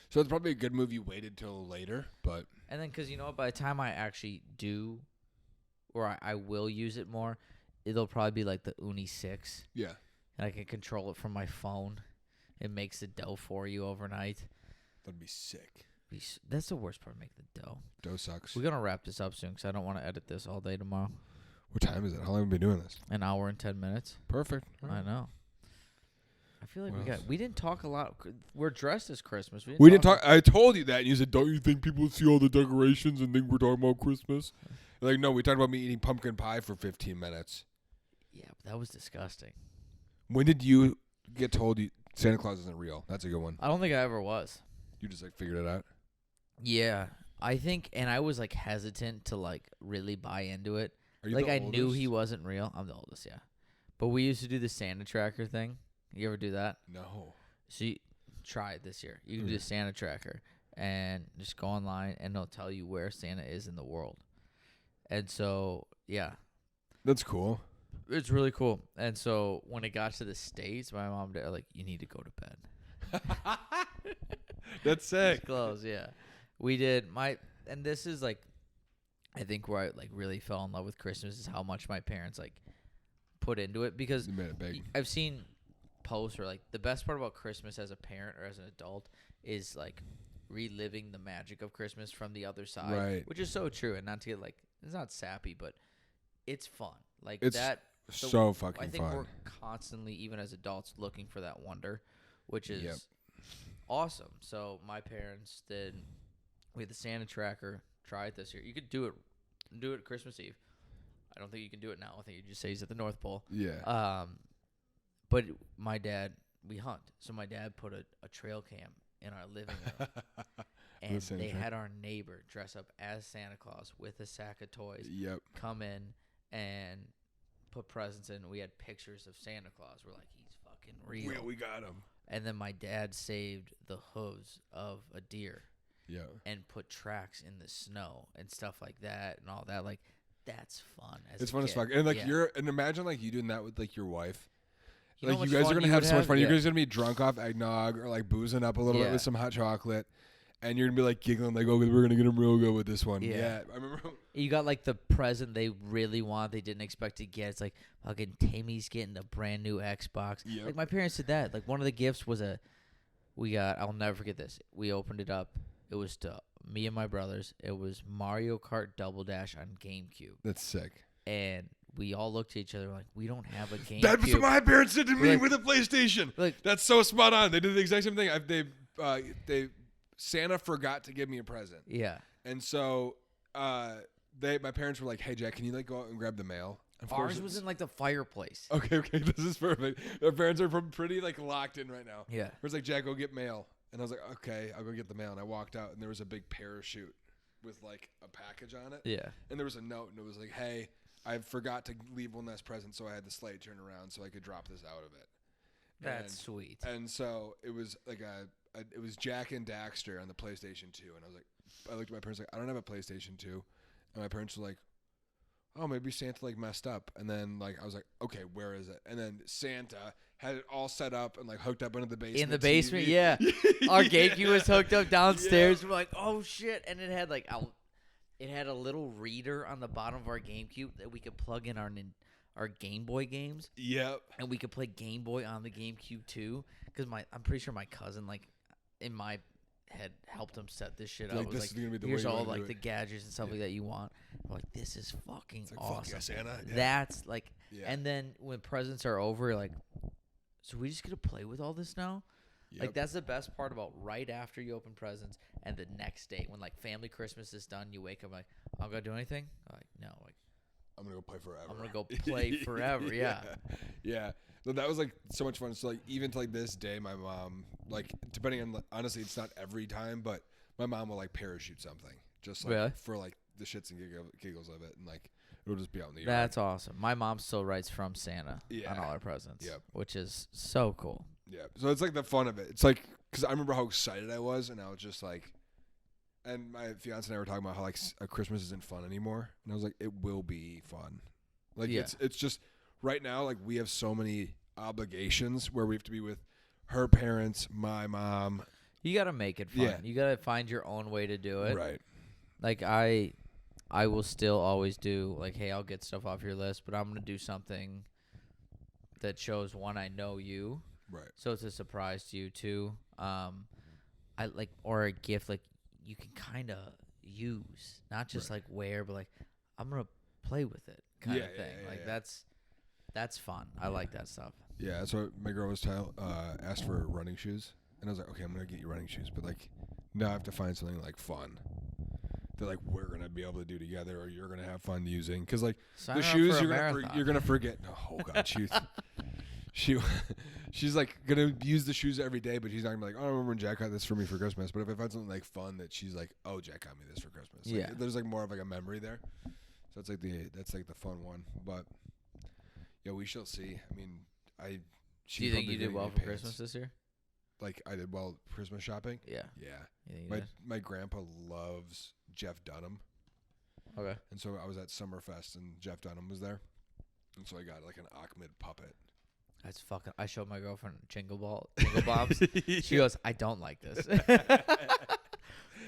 So it's probably a good move you waited till later, but. And then, because, you know, by the time I actually do, or I will use it more, it'll probably be like the Uni 6. Yeah. And I can control it from my phone. It makes the dough for you overnight. That'd be sick. That's the worst part, make the dough. Dough sucks. We're going to wrap this up soon because I don't want to edit this all day tomorrow. What time is it? How long have we been doing this? An hour and 10 minutes. Perfect. I know. I feel like we didn't talk a lot. We're dressed as Christmas. We didn't talk. I told you that, and you said, "Don't you think people see all the decorations and think we're talking about Christmas?" Like, no, we talked about me eating pumpkin pie for 15 minutes. Yeah, but that was disgusting. When did you get told Santa Claus isn't real? That's a good one. I don't think I ever was. You just like figured it out. Yeah, I think, and I was like hesitant to like really buy into it. Are you like the I oldest? knew he wasn't real. I'm the oldest, yeah. But we used to do the Santa tracker thing. You ever do that? No. So try it this year. You can do the Santa tracker and just go online and it'll tell you where Santa is in the world. And so, yeah. That's cool. It's really cool. And so when it got to the States, my mom and dad were like, you need to go to bed. That's sick. It's close, yeah. We did and this is like, I think where I like really fell in love with Christmas is how much my parents like put into it, because You made it big. I've seen posts where like the best part about Christmas as a parent or as an adult is like reliving the magic of Christmas from the other side, Right. which is so true. And not to get like, it's not sappy, but it's fun. Like It's that. so fucking I think fun. we're constantly, even as adults, looking for that wonder, which is Yep. awesome. So my parents we had the Santa tracker, try it this year. You could do it Christmas Eve. I don't think you can do it now. I think you just say he's at the North Pole. Yeah. But my dad, we hunt. So my dad put a trail cam in our living room. And they had our neighbor dress up as Santa Claus with a sack of toys. Yep. Come in and put presents in. We had pictures of Santa Claus. We're like, he's fucking real. We got him. And then my dad saved the hooves of a deer. Yeah. And put tracks in the snow and stuff like that and all that. Like, that's fun. It's fun as fuck. And like and imagine like you doing that with like your wife. You like you guys are gonna have so much fun. You're guys gonna be drunk off eggnog or like boozing up a little bit with some hot chocolate. And you're going to be like giggling like, oh, we're going to get him real good with this one. Yeah. I remember. You got like the present they really want. They didn't expect to get. It's like fucking Timmy's getting a brand new Xbox. Yep. Like my parents did that. Like one of the gifts was I'll never forget this. We opened it up. It was to me and my brothers. It was Mario Kart Double Dash on GameCube. That's sick. And we all looked at each other like, we don't have a GameCube. That's what my parents did to me with a PlayStation. Like, that's so spot on. They did the exact same thing. Santa forgot to give me a present. Yeah. And so my parents were like, hey, Jack, can you like go out and grab the mail? Of Ours was in like the fireplace. Okay. This is perfect. Our parents are pretty like locked in right now. Yeah. It was like, Jack, go get mail. And I was like, okay, I'll go get the mail. And I walked out and there was a big parachute with like a package on it. Yeah. And there was a note and it was like, hey, I forgot to leave one last present. So I had the sleigh turn around so I could drop this out of it. That's sweet. And so it was like it was Jack and Daxter on the PlayStation 2. And I looked at my parents like, I don't have a PlayStation 2. And my parents were like, oh, maybe Santa like messed up. And then like I was like, okay, where is it? And then Santa had it all set up and like hooked up into the basement. In the basement, TV. Yeah. Our GameCube was hooked up downstairs. We're like, oh shit. And it had like it had a little reader on the bottom of our GameCube that we could plug in our Game Boy games. Yep. And we could play Game Boy on the GameCube too. Because I'm pretty sure my cousin like in my head helped him set this shit up. Like, it this was is gonna be the here's way you all wanna like do the gadgets and stuff like that you want. I'm like, this is fucking It's like, awesome. fuck yeah, Santa. Yeah. That's like, Yeah. and then when presents are over, like, so we just get to play with all this now? Yep. Like, that's the best part about right after you open presents and the next day when, like, family Christmas is done, you wake up like, I'm going to do anything? I'm like, no. Like, I'm going to go play forever. I'm going to go play forever, yeah. Yeah. So that was, like, so much fun. So, like, even to, like, this day, my mom, like, depending on, honestly, it's not every time, but my mom will, like, parachute something. Just, like, really? For, like, the shits and giggles of it. And, like, it'll just be out in the yard. That's awesome. My mom still writes from Santa on all our presents, which is so cool. Yeah. So it's like the fun of it. It's like, because I remember how excited I was, and I was just like, and my fiance and I were talking about how like Christmas isn't fun anymore, and I was like, it will be fun. Like it's just right now, like we have so many obligations where we have to be with her parents, my mom. You got to make it fun. Yeah. You got to find your own way to do it. Right. Like I will still always do like, hey, I'll get stuff off your list, but I'm going to do something that shows one, I know you. Right. So it's a surprise to you too. I like, or a gift like you can kind of use, not just like wear, but like I'm going to play with it kind of thing. Like that's fun. I like that stuff. Yeah. So my girl was asked for running shoes, and I was like, okay, I'm going to get you running shoes, but like now I have to find something like fun that like we're gonna be able to do together, or you're gonna have fun using, because like the shoes you're gonna forget. Oh god, she's like gonna use the shoes every day, but she's not gonna be like, oh, I remember when Jack got this for me for Christmas. But if I find something like fun that she's like, oh, Jack got me this for Christmas, like, there's like more of like a memory there. So it's like that's like the fun one. But yeah, we shall see. I mean, do you think you did well for Christmas this year? Like I did well Christmas shopping. Yeah. My grandpa loves Jeff Dunham. Okay. And so I was at Summerfest and Jeff Dunham was there, and so I got like an Ahmed puppet. That's fucking. I showed my girlfriend Jingle Bombs. She goes, I don't like this.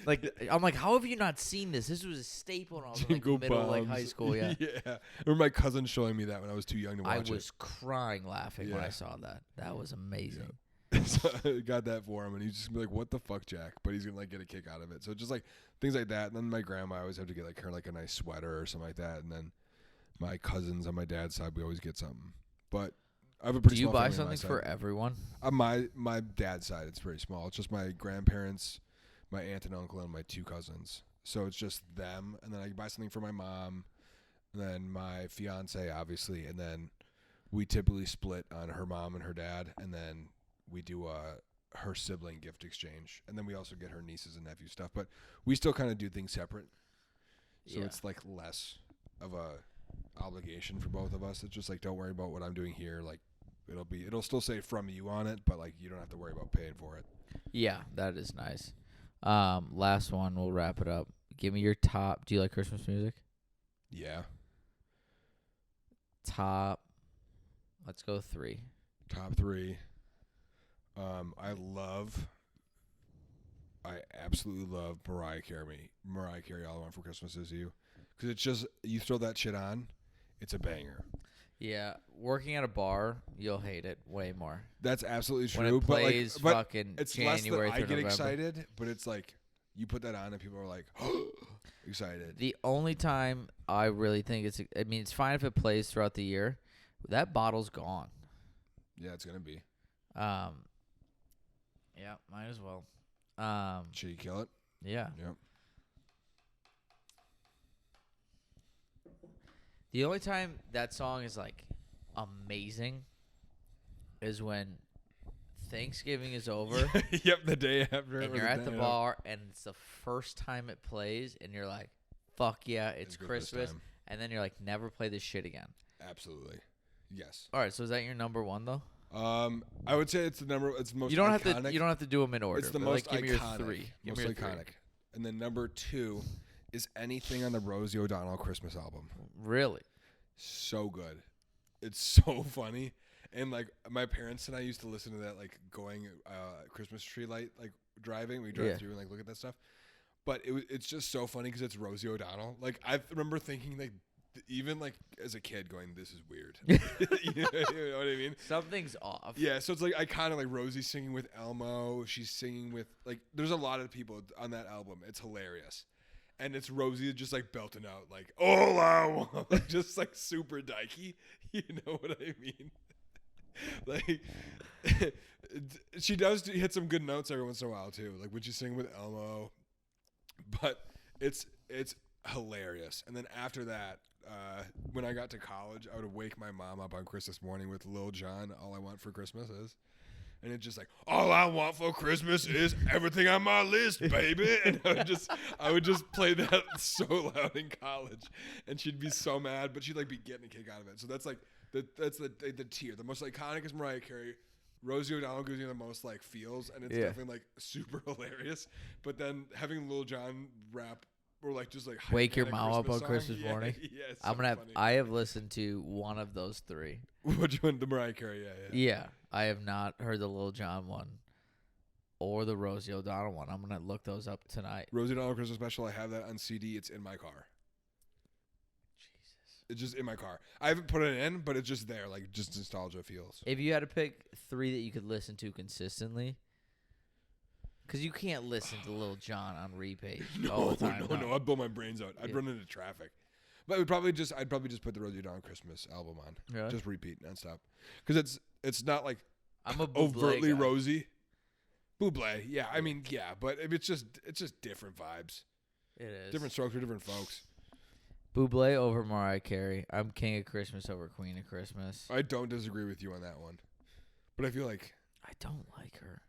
Like I'm like, how have you not seen this? This was a staple when I was in like, middle like high school. Yeah. Yeah. I remember my cousin showing me that when I was too young to watch it. I was crying laughing when I saw that. That was amazing. Yeah. So I got that for him, and he's just gonna be like, "What the fuck, Jack?" But he's gonna like get a kick out of it. So just like things like that. And then my grandma, I always have to get like her like a nice sweater or something like that. And then my cousins on my dad's side, we always get something. But I have a pretty. Do you small buy family something for everyone? On my dad's side, it's pretty small. It's just my grandparents, my aunt and uncle, and my two cousins. So it's just them, and then I buy something for my mom, and then my fiance, obviously, and then we typically split on her mom and her dad, and then we do her sibling gift exchange, and then we also get her nieces and nephews stuff. But we still kind of do things separate, so it's like less of a obligation for both of us. It's just like, don't worry about what I'm doing here. Like it'll still say from you on it, but like you don't have to worry about paying for it. Yeah, that is nice. Last one, we'll wrap it up. Give me your top. Do you like Christmas music? Yeah. Top. Let's go 3. Top 3. I absolutely love Mariah Carey, All I Want for Christmas Is You. Because it's just, you throw that shit on, it's a banger. Yeah, working at a bar, you'll hate it way more. That's absolutely true. When it plays but fucking it's January less that I get November. excited, but it's like, you put that on and people are like, excited. The only time I really think it's fine if it plays throughout the year. That bottle's gone. Yeah, it's going to be. Yeah, might as well. Should you kill it? Yeah. Yep. The only time that song is like amazing is when Thanksgiving is over. Yep, the day after. And you're at the bar, and it's the first time it plays, and you're like, fuck yeah, it's Christmas. And then you're like, never play this shit again. Absolutely. Yes. All right, so is that your number 1, though? I would say it's the most you don't iconic. You don't have to do them in order. It's the most iconic. Give me your 3. Most iconic. And then number 2 is anything on the Rosie O'Donnell Christmas album. Really? So good. It's so funny. And like my parents and I used to listen to that, like going Christmas tree light, like driving. We drive through and like look at that stuff. But it's just so funny because it's Rosie O'Donnell. Like I remember thinking like, even like as a kid going, this is weird. You know what I mean? Something's off. Yeah, so it's like I kind of like Rosie singing with Elmo. She's singing with like there's a lot of people on that album. It's hilarious. And it's Rosie just like belting out like, all I want, just like super dykey. You know what I mean? Like she does hit some good notes every once in a while too. Like when she's singing with Elmo. But it's hilarious. And then after that, when I got to college, I would wake my mom up on Christmas morning with Lil Jon, All I Want for Christmas Is. And it's just like, all I want for Christmas is everything on my list, baby. And I would just play that so loud in college. And she'd be so mad, but she'd like be getting a kick out of it. So that's like, that's the tier. The most iconic is Mariah Carey. Rosie O'Donnell gives you the most like feels, and it's definitely like super hilarious. But then having Lil Jon rap or like just like wake your mom up on Christmas morning. Yeah, I'm gonna have. I have listened to one of those 3. Which one? The Mariah Carey. Yeah, I have not heard the Lil Jon one or the Rosie O'Donnell one. I'm gonna look those up tonight. Rosie O'Donnell Christmas Special. I have that on CD. It's in my car. Jesus. It's just in my car. I haven't put it in, but it's just there, like just nostalgia feels. If you had to pick 3 that you could listen to consistently. Because you can't listen to Lil Jon on repeat all the time. No, I'd blow my brains out. I'd run into traffic. But I'd probably just put the Rosie O'Donnell Christmas album on. Really? Just repeat nonstop. Because it's not like I'm a overtly guy. Rosie. Bublé, yeah. I mean, yeah, but it's just different vibes. It is. Different strokes for different folks. Bublé over Mariah Carey. I'm King of Christmas over Queen of Christmas. I don't disagree with you on that one. But I feel like I don't like her.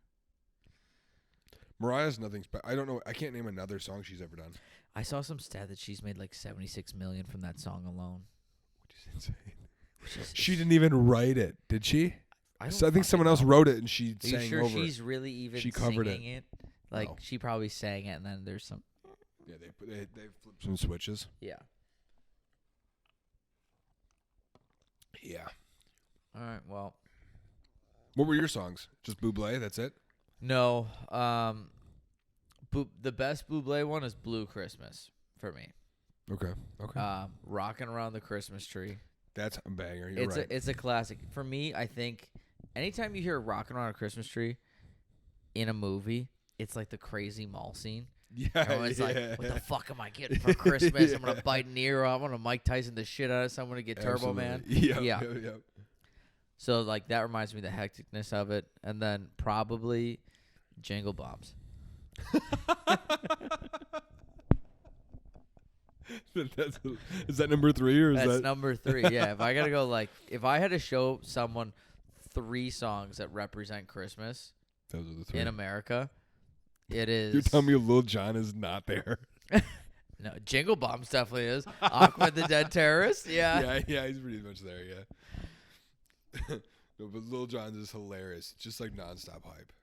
Mariah's nothing special. I don't know. I can't name another song she's ever done. I saw some stat that she's made like $76 million from that song alone. Which is insane. She didn't even write it, did she? I think someone else wrote it and she sang over it. Are you sure she's really even she covered singing it? Like no. She probably sang it and then there's some. Yeah, they flipped some switches. Yeah. Yeah. All right. Well. What were your songs? Just Bublé? That's it? No. The best Bublé one is Blue Christmas for me. Okay. Rocking Around the Christmas Tree. That's a banger. You're right. It's a classic. For me, I think anytime you hear Rocking Around a Christmas Tree in a movie, it's like the crazy mall scene. Yeah. Everyone's like, what the fuck am I getting for Christmas? I'm going to bite an ear off. I'm going to Mike Tyson the shit out of someone to get Turbo Man. Yeah. So, like, that reminds me of the hecticness of it. And then probably Jingle Bombs. Is that number 3 or is That's that number 3? Yeah. If I gotta go, like, if I had to show someone 3 songs that represent Christmas those are the 3 in America, it is. You're telling me Lil Jon is not there? No, Jingle Bombs definitely is. Aqua the Dead Terrorist, yeah. Yeah, he's pretty much there, yeah. No, but Lil Jon's is hilarious. Just like nonstop hype.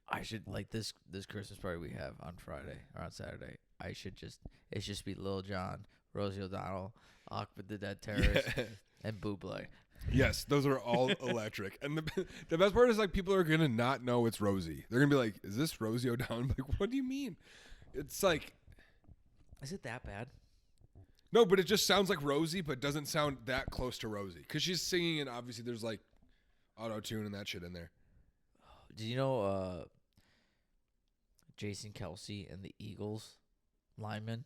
I should, like, this Christmas party we have on Friday or on Saturday, it just be Lil Jon, Rosie O'Donnell, Aqua the Dead Terrorist, and Buble. Yes, those are all electric. And the best part is, like, people are going to not know it's Rosie. They're going to be like, is this Rosie O'Donnell? I'm like, what do you mean? It's like... Is it that bad? No, but it just sounds like Rosie, but doesn't sound that close to Rosie. Because she's singing, and obviously there's, like, auto-tune and that shit in there. Do you know Jason Kelsey and the Eagles lineman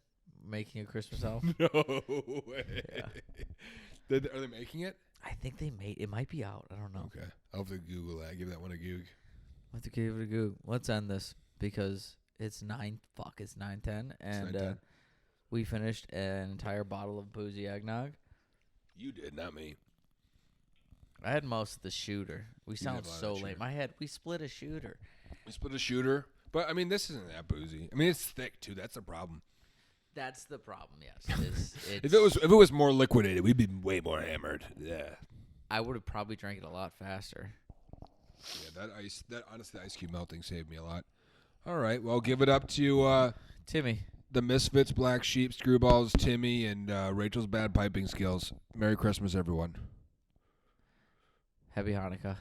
making a Christmas album? No way. Yeah. Are they making it? I think it might be out. I don't know. Okay. I'll have to Google that. Give that one a goog. I'll have to give it a goog. Let's end this because it's 9:10 and 9:10. We finished an entire bottle of boozy eggnog. You did, not me. I had most of the shooter. We sound so lame. We split a shooter. We split a shooter. But, I mean, this isn't that boozy. I mean, it's thick, too. That's the problem. That's the problem, yes. If it was more liquidated, we'd be way more hammered. Yeah. I would have probably drank it a lot faster. Yeah, honestly, the ice cube melting saved me a lot. All right, well, give it up to Timmy. The Misfits, Black Sheep, Screwballs, Timmy, and Rachel's bad piping skills. Merry Christmas, everyone. Happy Hanukkah.